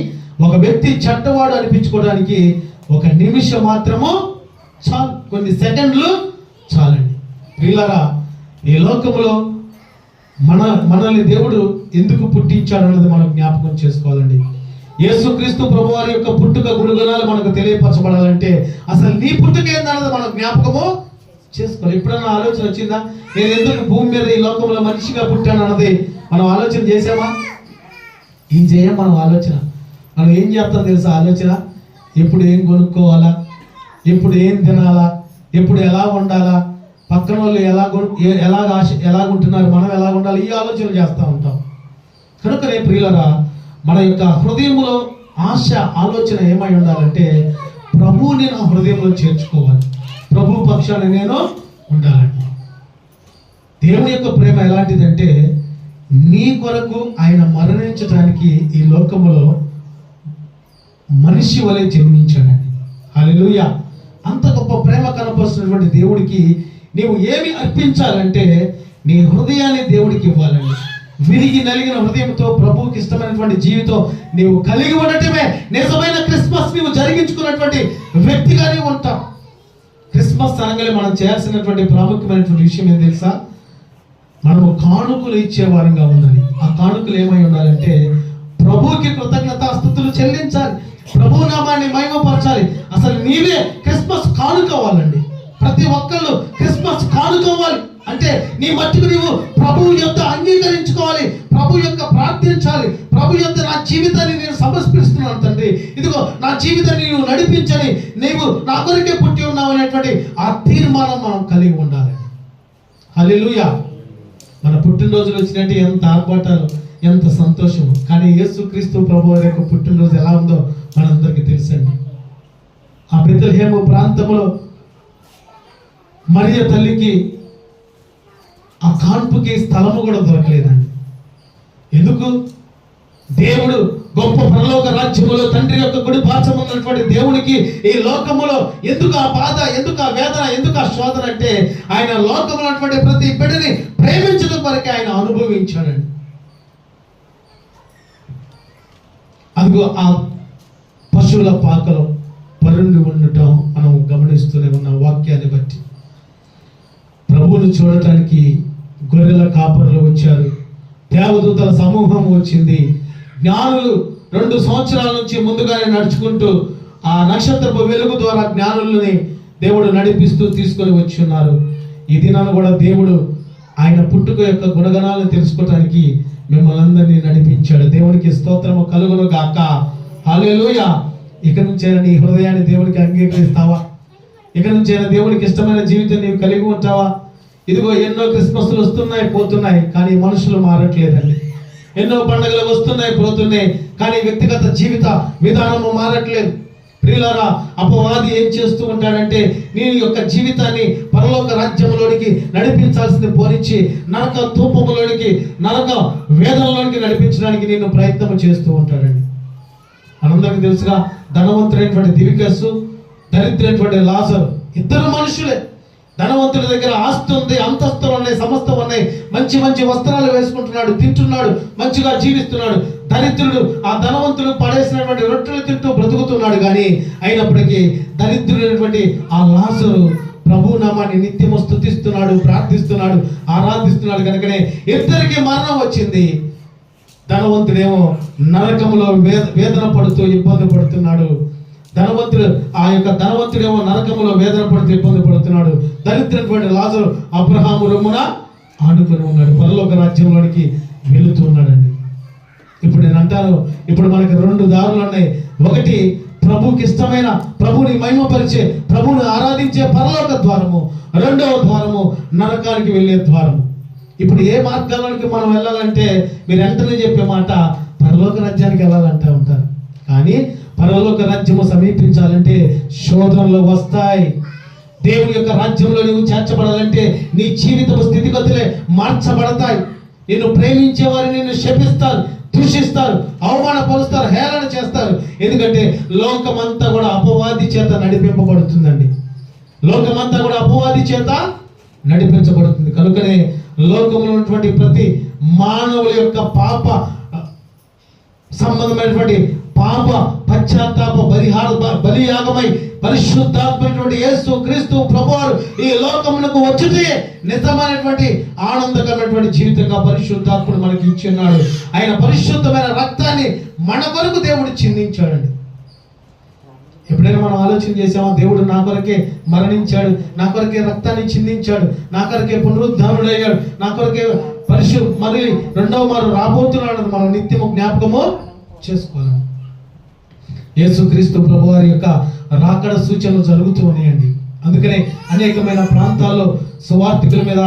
ఒక వ్యక్తి చెడ్డవాడు అనిపించుకోవడానికి ఒక నిమిషం మాత్రము చాలు, కొన్ని సెకండ్లు చాలండి. ప్రియులారా, ఈ లోకంలో మనల్ని దేవుడు ఎందుకు పుట్టించాడు అన్నది మనం జ్ఞాపకం చేసుకోవాలండి. యేసుక్రీస్తు ప్రభువారి యొక్క పుట్టుక గుణగణాలు మనకు తెలియపరచబడాలంటే అసలు నీ పుట్టుక ఏందన్నది మనం జ్ఞాపకము చేసుకోవాలి. ఎప్పుడన్నా ఆలోచన వచ్చిందా? నేను ఎందుకు భూమి మీద ఈ లోకంలో మనిషిగా పుట్టాను అన్నది మనం ఆలోచన చేసామా? ఏం చేయం మనం ఆలోచన. మనం ఏం చేస్తాం తెలుసా? ఆలోచన ఎప్పుడు ఏం కొనుక్కోవాలా, ఎప్పుడు ఏం తినాలా, ఎప్పుడు ఎలా ఉండాలా, పక్కన వాళ్ళు ఎలాగుంటున్నారు, మనం ఎలా ఉండాలి, ఈ ఆలోచనలు చేస్తూ ఉంటాం. కనుకనే ప్రియులరా, మన యొక్క హృదయంలో ఆశ ఆలోచన ఏమై ఉండాలంటే ప్రభువుని నా హృదయంలో చేర్చుకోవాలి, ప్రభు పక్షాన నేను ఉండాలండి. దేవుని యొక్క ప్రేమ ఎలాంటిదంటే నీ కొరకు ఆయన మరణించడానికి ఈ లోకములో మనిషి వలె జన్మించాడండి. హల్లెలూయా. అంత గొప్ప ప్రేమ కనపరుస్తున్నటువంటి దేవుడికి నీవు ఏమి అర్పించాలంటే నీ హృదయాన్ని దేవుడికి ఇవ్వాలండి. విరిగి నలిగిన హృదయంతో ప్రభువుకి ఇష్టమైనటువంటి జీవితం నీవు కలిగి ఉండటమే నిజమైన క్రిస్మస్ నీవు జరిగించుకున్నటువంటి వ్యక్తిగానే ఉంటావు. క్రిస్మస్ అనగానే మనం చేయాల్సినటువంటి ప్రాముఖ్యమైనటువంటి విషయం ఏం తెలుసా? మనము కానుకలు ఇచ్చేవారంగా ఉండాలి. ఆ కానుకలు ఏమై ఉండాలంటే ప్రభువుకి కృతజ్ఞతాస్తుతులు చెల్లించాలి, ప్రభు నామాన్ని మహిమపరచాలి. అసలు నీవే క్రిస్మస్ కానుకోవాలండి. ప్రతి ఒక్కళ్ళు క్రిస్మస్ కానుకోవాలి అంటే నీ మట్టుకు నీవు ప్రభువు యొక్క అంగీకరించుకోవాలి, ప్రభు యొక్క ప్రార్థించాలి, ప్రభు యొక్క నా జీవితాన్ని నేను సమర్పిస్తున్నాను తండ్రి, ఇదిగో నా జీవితాన్ని నీవు నడిపించని, నీవు నా కొరకే పుట్టి ఉన్నావు అనేటువంటి ఆ తీర్మానం మనం కలిగి ఉండాలి. హల్లెలూయా. మన పుట్టినరోజులు వచ్చినట్టు ఎంత ఆర్భాటాలు, ఎంత సంతోషము. కానీ యేసుక్రీస్తు ప్రభు వారి యొక్క పుట్టినరోజు ఎలా ఉందో మనందరికీ తెలుసండి. ఆ బెత్లెహేము ప్రాంతంలో మరియ తల్లికి ఆ కాన్పుకి స్థలము కూడా దొరకలేదండి. ఎందుకు? దేవుడు గొప్ప పరలోక రాజ్యములో తండ్రి యొక్క కుడి పార్శ్వమున ఉన్నటువంటి దేవునికి ఈ లోకములో ఎందుకు ఆ బాధ, ఎందుకు ఆ వేదన, ఎందుకు ఆ శోధన అంటే ఆయన లోకములో ఉన్నటువంటి ప్రతి బిడ్డని ప్రేమించడం వరకే ఆయన అనుభవించాడండి. అదిగో ఆ పశువుల పాకలో పరుండి ఉండటం మనం గమనిస్తూనే ఉన్న వాక్యాన్ని బట్టి ప్రభువును చూడటానికి గొర్రెల కాపరులు వచ్చారు, దేవదూతల సమూహం వచ్చింది. జ్ఞానులు 2 సంవత్సరాల నుంచి ముందుగానే నడుచుకుంటూ ఆ నక్షత్రపు వెలుగు ద్వారా జ్ఞానులని దేవుడు నడిపిస్తూ తీసుకొని వచ్చి ఉన్నారు. ఈ దినాన్ని కూడా దేవుడు ఆయన పుట్టుక యొక్క గుణగణాలను తెలుసుకోవడానికి మిమ్మల్ని అందరినీ నడిపించాడు. దేవునికి స్తోత్రము కలుగును గాక. హల్లెలూయా. ఇక నుంచైనా నీ హృదయాన్ని దేవునికి అంగీకరిస్తావా? ఇక నుంచైనా దేవునికి ఇష్టమైన జీవితం నీవు కలిగి ఉంటావా? ఇదిగో ఎన్నో క్రిస్మస్లు వస్తున్నాయి పోతున్నాయి, కానీ మనుషులు మారట్లేదండి. ఎన్నో పండుగలు వస్తున్నాయి పోతున్నాయి, కానీ వ్యక్తిగత జీవిత విధానము మారట్లేదు. ప్రియులారా, అపవాది ఏం చేస్తూ ఉంటాడంటే నీ యొక్క జీవితాన్ని పరలోక రాజ్యంలోనికి నడిపించాల్సింది పోనిచ్చి నరక ధూపములోనికి, నరక వేదనలోనికి నడిపించడానికి నేను ప్రయత్నం చేస్తూ ఉంటాడండి. మనందరికీ తెలుసుగా ధనవంతుడైనటువంటి దివికస్సు, దరిద్రైనటువంటి లాజరు ఇద్దరు మనుషులే. ధనవంతుడి దగ్గర ఆస్తి ఉంది, అంతస్తులు ఉన్నాయి, సమస్తం ఉన్నాయి, మంచి మంచి వస్త్రాలు వేసుకుంటున్నాడు, తింటున్నాడు, మంచిగా జీవిస్తున్నాడు. దరిద్రుడు, ఆ ధనవంతుడు పడేసినటువంటి రొట్టెలు తింటూ బ్రతుకుతున్నాడు. కానీ అయినప్పటికీ దరిద్రుడైనటువంటి ఆ లాజరు ప్రభు నామాన్ని నిత్యము స్తుతిస్తున్నాడు, ప్రార్థిస్తున్నాడు, ఆరాధిస్తున్నాడు. కనుకనే ఇద్దరికి మరణం వచ్చింది. ధనవంతుడేమో నరకంలో వేదన పడుతూ ఇబ్బంది పడుతున్నాడు. ధనవంతుడేమో నరకంలో వేదన పడుతూ ఇబ్బంది పడుతున్నాడు. దరిద్రటువంటి లాజరు అబ్రహాము రొమ్మున ఆనుకొని ఉన్నాడు, పరలోక రాజ్యంలోనికి వెళుతూ ఉన్నాడండి. ఇప్పుడు నేను అంటాను, ఇప్పుడు మనకి 2 దారులు ఉన్నాయి. ఒకటి ప్రభుకి ఇష్టమైన, ప్రభుని మహిమపరిచే, ప్రభుని ఆరాధించే పరలోక ద్వారము. రెండవ ద్వారము నరకానికి వెళ్ళే ద్వారము. ఇప్పుడు ఏ మార్గానికి మనం వెళ్ళాలంటే మీరు వెంటనే చెప్పే మాట పరలోక రాజ్యానికి వెళ్ళాలంటూ ఉంటారు. కానీ పరలోక రాజ్యము సమీపించాలంటే శోధనలు వస్తాయి. దేవుని యొక్క రాజ్యంలో నువ్వు చేర్చబడాలంటే నీ జీవితపు స్థితిగతులే మార్చబడతాయి. నిన్ను ప్రేమించే వారిని నిన్ను శపిస్తారు, దూషిస్తారు, అవమానపరుస్తారు, హేళన చేస్తారు. ఎందుకంటే లోకమంతా కూడా అపవాది చేత నడిపింపబడుతుందండి. లోకమంతా కూడా అపవాది చేత నడిపించబడుతుంది. కనుకనే లోకంలో ఉన్నటువంటి ప్రతి మానవుల యొక్క పాప సంబంధమైనటువంటి పాప పశ్చాత్తాప బలియాగమై పరిశుద్ధాత్మైనటువంటి యేసు క్రీస్తు ప్రభువారు ఈ లోకమునకు వచ్చుటే నిజమైనటువంటి ఆనందకరమైనటువంటి జీవితంగా పరిశుద్ధాత్ముడు మనకి ఇచ్చి ఉన్నాడు. ఆయన పరిశుద్ధమైన రక్తాన్ని మన కొరకు దేవుడు చిందించాడండి. ఎప్పుడైనా మనం ఆలోచన చేసామా, దేవుడు నా కొరకే మరణించాడు, నా కొరకే రక్తాన్ని చిందించాడు, నా కొరకే పునరుద్ధానుడయ్యాడు, నా కొరకే మళ్ళీ రెండవ మారు రాబోతున్నాడు, మనం నిత్యము జ్ఞాపకము చేసుకోవాలి. యేసుక్రీస్తు ప్రభువారి యొక్క రాకడ సూచనలు జరుగుతూ ఉన్నాయండి. అందుకనే అనేకమైన ప్రాంతాల్లో సువార్థికుల మీద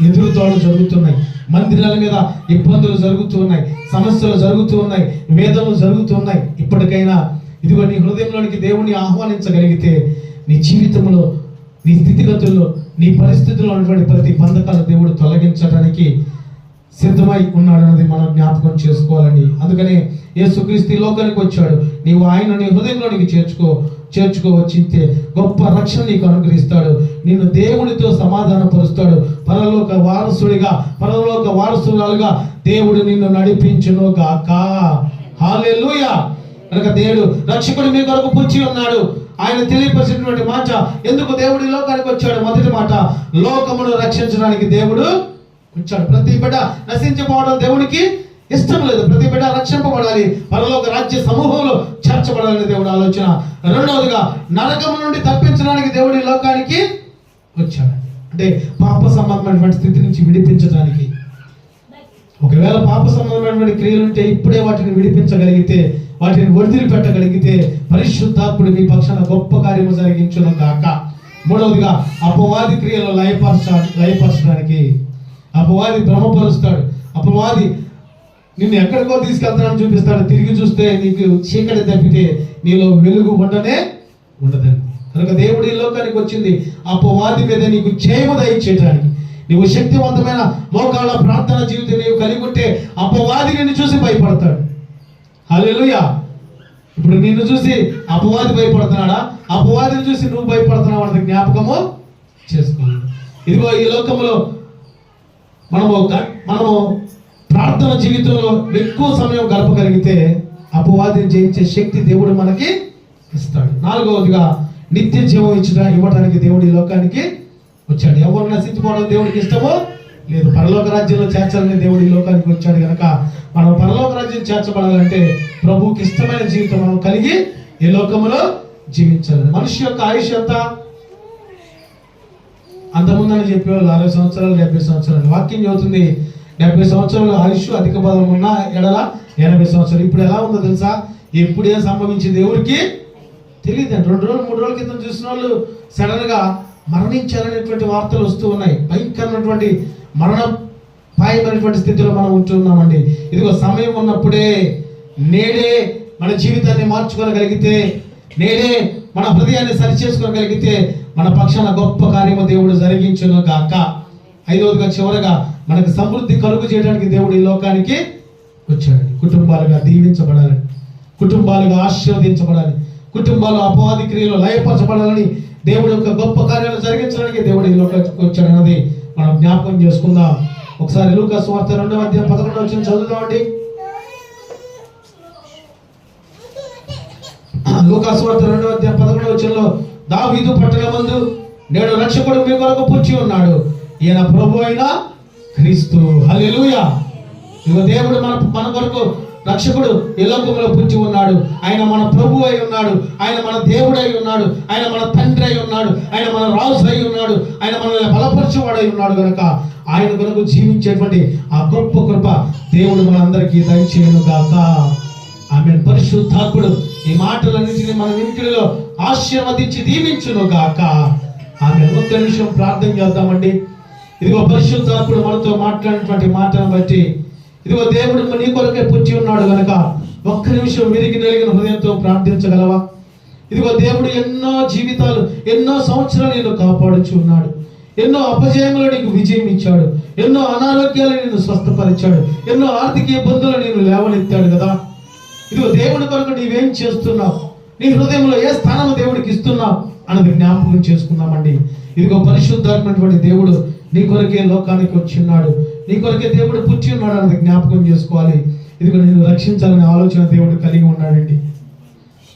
ఎదురుతోడు జరుగుతున్నాయి, మందిరాల మీద ఇబ్బందులు జరుగుతూ ఉన్నాయి, సమస్యలు జరుగుతూ ఉన్నాయి, వేదనలు జరుగుతూ ఉన్నాయి. ఇప్పటికైనా ఇదిగో నీ హృదయంలోనికి దేవుణ్ణి ఆహ్వానించగలిగితే నీ జీవితంలో, నీ స్థితిగతుల్లో, నీ పరిస్థితుల్లో ఉన్నటువంటి ప్రతి బంధకాలు దేవుడు తొలగించడానికి సిద్ధమై ఉన్నాడన్నది మనం జ్ఞాపకం చేసుకోవాలండి. అందుకనే యేసుక్రీస్తు లోకానికి వచ్చాడు. నీవు ఆయన నీ హృదయంలోనికి చేర్చుకోవచ్చితే గొప్ప రక్షణ నీకు అనుగ్రహిస్తాడు. నిన్ను దేవుడితో సమాధానపరుస్తాడు. పరలోక వారసురాలుగా దేవుడు నిన్ను నడిపించును గాక. హల్లెలూయా. కనుక దేవుడు రక్షకుడు మీ కొరకు పుచ్చి ఉన్నాడు. ఆయన తెలియపరిచినటువంటి మాట, ఎందుకు దేవుడు ఈ లోకానికి వచ్చాడు? మొదటి మాట, లోకమును రక్షించడానికి దేవుడు వచ్చాడు. ప్రతి బిడ్డ నశించిపోవడం దేవుడికి ఇష్టం లేదు. ప్రతి బిడ్డ రక్షింపబడాలి, పరలోక రాజ్య సమూహంలో చేర్చబడాలని దేవుడు ఆలోచన. రెండవదిగా నరకము నుండి తప్పించడానికి దేవుడు ఈ లోకానికి వచ్చాడు. అంటే పాప సంబంధమైనటువంటి స్థితి నుంచి విడిపించడానికి. ఒకవేళ పాప సంబంధమైనటువంటి క్రియలు ఉంటే ఇప్పుడే వాటిని విడిపించగలిగితే, వాటిని వదిలిపెట్టగలిగితే పరిశుద్ధాత్ముడు మీ పక్షాన గొప్ప కార్యము జరిగించును గాక. మూడవదిగా అపవాది క్రియలు లయపరచడానికి. అపవాది భ్రమపరుస్తాడు. అపవాది నిన్ను ఎక్కడికో తీసుకెళ్తానని చూపిస్తాడు. తిరిగి చూస్తే నీకు చీకటి తప్పితే నీలో వెలుగు ఉండదండి. కనుక దేవుడు ఈ లోకానికి వచ్చింది అపవాది మీద నీకు జయము దయచేయడానికి. నీవు శక్తివంతమైన మోకాళ్ళ ప్రార్థన జీవితం నీవు కలిగి ఉంటే అపవాది నిన్ను చూసి భయపడతాడు. హల్లెలూయా. ఇప్పుడు నిన్ను చూసి అపవాది భయపడుతున్నాడా? అపవాదిని చూసి నువ్వు భయపడుతున్నావు అన్నది జ్ఞాపకము చేసుకోవాలి. ఇదిగో ఈ లోకంలో మనము ప్రార్థన జీవితంలో ఎక్కువ సమయం గడపగలిగితే అపవాదిని జయించే శక్తి దేవుడు మనకి ఇస్తాడు. నాలుగవదిగా నిత్య జీవం ఇవ్వడానికి దేవుడు ఈ లోకానికి వచ్చాడు. ఎవరు నశించిపోవడం దేవుడికి ఇష్టమో లేదు, పరలోక రాజ్యంలో చేర్చాలని దేవుడు ఈ లోకానికి వచ్చాడు. కనుక మనం పరలోక రాజ్యం చేర్చబడాలంటే ప్రభువుకి ఇష్టమైన జీవితం మనం కలిగి ఈ లోకంలో జీవించాలి. మనిషి యొక్క ఆయుష్ అంతకుముందని చెప్పేవాళ్ళు 60 సంవత్సరాలు 70 సంవత్సరాలు. వాక్యం చెబుతుంది 70 సంవత్సరాలు ఆయుష్ అధిక బలం ఉన్న ఎడల 80 సంవత్సరాలు. ఇప్పుడు ఎలా ఉందో తెలుసా? ఎప్పుడే సంభవించింది ఎవరికి తెలియదండి. 2 రోజులు 3 రోజుల క్రితం చూసిన వాళ్ళు సడన్ గా మరణించారనేటువంటి వార్తలు వస్తూ ఉన్నాయి. భయంకరమైనటువంటి మరణపాయమైనటువంటి స్థితిలో మనం ఉంటున్నామండి. ఇదిగో సమయం ఉన్నప్పుడే, నేడే మన జీవితాన్ని మార్చుకోగలిగితే, నేడే మన హృదయాన్ని సరిచేసుకోగలిగితే మన పక్షాన గొప్ప కార్యము దేవుడు జరిగించును గాక. ఐదవదిగా చివరగా మనకు సమృద్ధి కలుగు చేయడానికి దేవుడు ఈ లోకానికి వచ్చాడు. కుటుంబాలుగా దీవించబడాలని, కుటుంబాలుగా ఆశీర్వదించబడాలి, కుటుంబాలు అపవాది క్రియలు లయపరచబడాలని, దేవుడు యొక్క గొప్ప కార్యాలు జరిగించడానికి దేవుడు ఈ లోకానికి వచ్చాడు అన్నది మనం జ్ఞాపకం చేసుకుందాం. ఒకసారి లూకా సువార్త 2వ అధ్యాయం 11వ వచనం చదువుదామండి. లూకా సువార్త 2వ అధ్యాయం 11వ వచనంలో, దావీదు పట్టణమందు నేడు రక్షకుడు మీ కొరకు పుట్టి ఉన్నాడు, ఈయన ప్రభు అయిన క్రీస్తు. హల్లెలూయా. ఇదిగో దేవుడు మన కొరకు రక్షకుడు ఈ లోకంలో పుట్టి ఉన్నాడు. ఆయన మన ప్రభు అయి ఉన్నాడు. ఆయన మన దేవుడు అయి ఉన్నాడు. ఆయన మన తండ్రి అయి ఉన్నాడు. ఆయన మన రాజు అయి ఉన్నాడు. ఆయన మనల్ని బలపరచువాడు అయి ఉన్నాడు కనుక ఆయన కొరకు జీవించేటువంటి ఆ గొప్ప కృప దేవుడు మనందరికీ దయచేయను గాక. ఆమేన్. పరిశుద్ధాత్ముడు ఈ మాటలన్నింటినీ మన వినికిడిలో ఆశీర్వదించి దీవించును గాక. ఆమేన్. ఒక్క నిమిషం ప్రార్థన చేద్దామండి. ఇదిగో పరిశుద్ధాత్ముడు మనతో మాట్లాడినటువంటి మాటను బట్టి ఇదిగో దేవుడు నీ కొరకే పుట్టి ఉన్నాడు కనుక ఒక్క నిమిషం విరిగి నలిగిన హృదయంతో ప్రార్థించగలవా? ఇదిగో దేవుడు ఎన్నో జీవితాలు, ఎన్నో సంవత్సరాలు నేను కాపాడుచు ఉన్నాడు. ఎన్నో అపజయములు నీకు విజయం ఇచ్చాడు. ఎన్నో అనారోగ్యాలు నేను స్వస్థపరిచాడు. ఎన్నో ఆర్థిక ఇబ్బందులు నేను లేవనెత్తాడు కదా. ఇదిగో దేవుడి కొరకు నీవేం చేస్తున్నావు, నీ హృదయంలో ఏ స్థానం దేవుడికి ఇస్తున్నావు అన్నది జ్ఞాపకం చేసుకున్నామండి. ఇదిగో పరిశుద్ధాత్మైనటువంటి దేవుడు నీ కొరకే లోకానికి వచ్చి ఉన్నాడు. నీ కొరకే దేవుడు పుట్టి ఉన్నాడు అన్నది జ్ఞాపకం చేసుకోవాలి. ఇదిగో నేను రక్షించాలనే ఆలోచన దేవుడు కలిగి ఉన్నాడండి.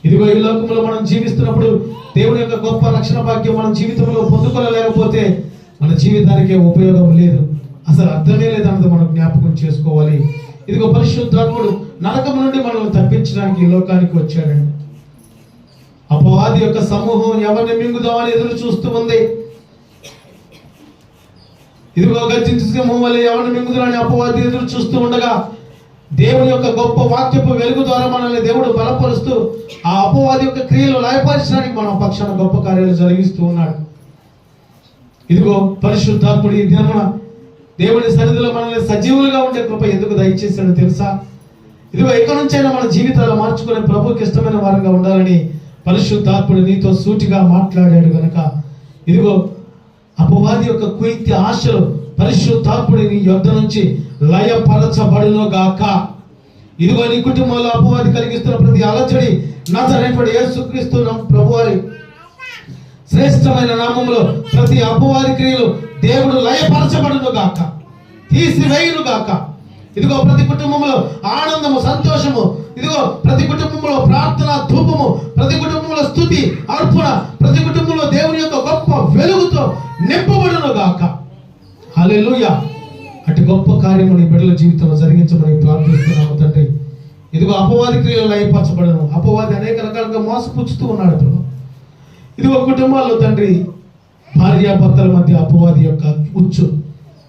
ఇదిగో ఈ లోకంలో మనం జీవిస్తున్నప్పుడు దేవుడి యొక్క గొప్ప రక్షణ భాగ్యం మన జీవితంలో పొందుకోలేకపోతే మన జీవితానికి ఉపయోగం లేదు, అసలు అర్థమే లేదన్నది మనం జ్ఞాపకం చేసుకోవాలి. ఇదిగో పరిశుద్ధాత్ముడు నరకం నుండి మనల్ని తప్పించడానికి ఈ లోకానికి వచ్చాడండి. అపవాది యొక్క సమూహం ఎవరిని మింగుదామని ఎదురు చూస్తూ ఉంది. ఇదిగో గర్జించు సింహం వల్ల ఎవరిని మింగుదామని అపవాది ఎదురు చూస్తూ ఉండగా దేవుని యొక్క గొప్ప వాక్యపు వెలుగు ద్వారా మనల్ని దేవుడు బలపరుస్తూ ఆ అపవాది యొక్క క్రియలు లయపరచడానికి మన పక్షాన గొప్ప కార్యాలు జరిగిస్తూ ఉన్నాడు. ఇదిగో పరిశుద్ధాత్ముడు ఈ దినమున దేవుని సన్నిధిలో మనల్ని సజీవులుగా ఉండే కృప ఎందుకు దయచేసాడో తెలుసా? ఇదిగో ఎక్కడి నుంచైనా మన జీవితాలు మార్చుకునే ప్రభుకి ఇష్టమైన వారంగా ఉండాలని పరిశుద్ధాత్ముడు నీతో సూటిగా మాట్లాడాడు గనక ఇదిగో అపవాది యొక్క కుయుక్తి ఆశలు పరిశుద్ధాత్ముడి నీ యొద్ద నుంచి లయపరచబడును గాక. ఇదిగో నీ కుటుంబంలో అపవాది కలిగిస్తున్న ప్రతి అలజడి నజరేయుడైన యేసుక్రీస్తు ప్రభువారి శ్రేష్టమైన నామములో ప్రతి అపవాది క్రియలు దేవుడు లయపరచబడును గాక, తీసివేయును గాక. ఇదిగో ప్రతి కుటుంబంలో ఆనందము, సంతోషము, ఇదిగో ప్రతి కుటుంబంలో ప్రార్థన, ధూపము, ప్రతి కుటుంబంలో స్తుతి, అర్పణ, ప్రతి కుటుంబంలో దేవుని యొక్క గొప్ప వెలుగుతో నింపబడును గాక. హల్లెలూయా. అటు గొప్ప కార్యము నీ బిడ్డల జీవితంలో జరిగించమని ప్రార్థిస్తున్నాము తండ్రి. ఇదిగో అపవాది క్రియలు లయపరచబడను. అపవాది అనేక రకాలుగా మోసపుచ్చుతూ ఉన్నాడు ప్రభు. ఇదిగో కుటుంబాల్లో తండ్రి భార్యాభర్తల మధ్య అపవాది యొక్క ఉచ్చు,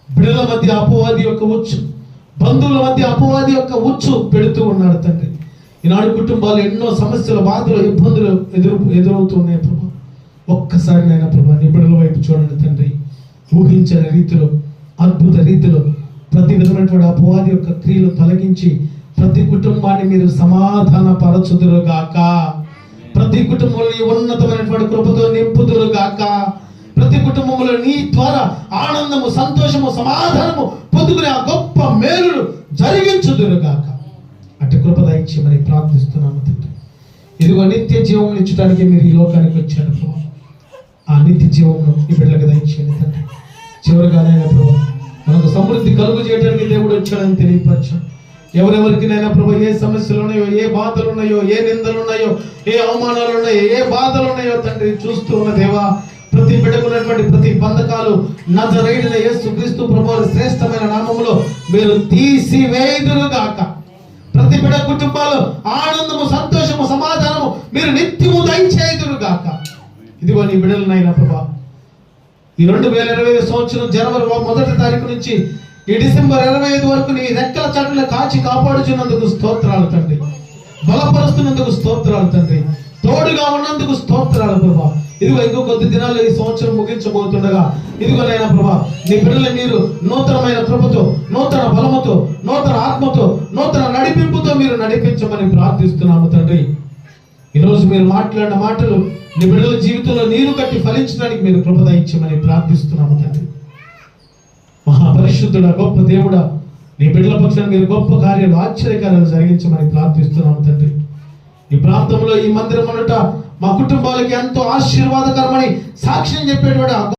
బిడ్డల మధ్య అపవాది యొక్క ఉచ్చు, బంధువుల మధ్య అపవాది యొక్క ఉచ్చు పెడుతూ ఉన్నాడు తండ్రి. ఈనాడు కుటుంబాలు ఎన్నో సమస్యలు, బాధలు, ఇబ్బందులు ఎదురవుతూ ఉన్నాయి ప్రభు. ఒక్కసారి నైనా ప్రభు నీ బిడ్డల వైపు చూడండి తండ్రి. ఊహించని రీతిలో, అద్భుత రీతిలో ప్రతి విధమైనటువంటి అపవాది యొక్క క్రియలు తొలగించి ప్రతి కుటుంబాన్ని మీరు సమాధాన పరచుదురుగాక. ప్రతి కుటుంబంలో ఈ ఉన్నతమైనటువంటి కృపతో నింపుదురుగాక. ప్రతి కుటుంబంలో నీ ద్వారా ఆనందము, సంతోషము, సమాధానము పొందుకునే ఆ గొప్ప మేలును జరిగించుదురుగాక. అటు కృప దయచేయమని ప్రార్థిస్తున్నాము తండ్రి. ఇదిగో నిత్య జీవం ఇచ్చడానికి మీరు ఈ లోకానికి వచ్చారు ప్రభు. ఆ నిత్య జీవమును ఈ బిడ్డలకు దయచేయండి తండ్రి. చివరిగానైనా ప్రభు మనకు సమృద్ధి కలుగు చేయడానికి దేవుడు వచ్చాడని తెలియపరచు. ఎవరెవరికి నైనా ప్రభు ఏ సమస్యలు ఉన్నాయో, ఏ బాధలు ఉన్నాయో, ఏ నిందలు ఉన్నాయో, ఏ అవమానాలు ఉన్నాయో, ఏ బాధలు ఉన్నాయో తండ్రి చూస్తూ ఉన్న దేవా, ప్రతి బిడ్డకున్నటువంటి ప్రతి బంధకాలు నజరేయుడైన యేసుక్రీస్తు ప్రభువు శ్రేష్టమైన నామములో మీరు తీసివేయుదురుగాక. ప్రతి బిడ్డ కుటుంబాలు ఆనందము, సంతోషము, సమాధానము మీరు నిత్యము దయచేయుదురుగాక. ఇదిగో నీ బిడ్డలనైనా ప్రభా ఈ 2025 సంవత్సరం జనవరి 1వ తారీఖు నుంచి ఈ డిసెంబర్ 25 వరకు నీ రెక్కల చాటున కాచి కాపాడుచున్నందుకు స్తోత్రాలు తండ్రి. బలపరుస్తున్నందుకు స్తోత్రాలు తండ్రి. తోడుగా ఉన్నందుకు స్తోత్రాలు ప్రభా. ఇదిగో ఇంకో కొద్ది దినాల్లో ఈ సంవత్సరం ముగించబోతుండగా ఇదిగో నైనా ప్రభా నీ బిడ్డలు మీరు నూతనమైన కృపతో, నూతన బలముతో, నూతన ఆత్మతో, నూతన నడిపింపుతో మీరు నడిపించమని ప్రార్థిస్తున్నాము తండ్రి. ఈరోజు మీరు మాట్లాడిన మాటలు నీ బిడ్డల జీవితంలో నీరు కట్టి ఫలించడానికి మీరు కృప దయచేయమని ప్రార్థిస్తున్నాము తండ్రి. మహాపరిశుద్ధుడా, గొప్ప దేవుడా, నీ బిడ్డల పక్షాన మీరు గొప్ప కార్యాలు, ఆశ్చర్యకార్యాలు జరిగించమని ప్రార్థిస్తున్నాము తండ్రి. ఈ ప్రాంతంలో ఈ మందిరం ఉన్నట మా కుటుంబాలకి ఎంతో ఆశీర్వాదకరమని సాక్ష్యం చెప్పేటువంటి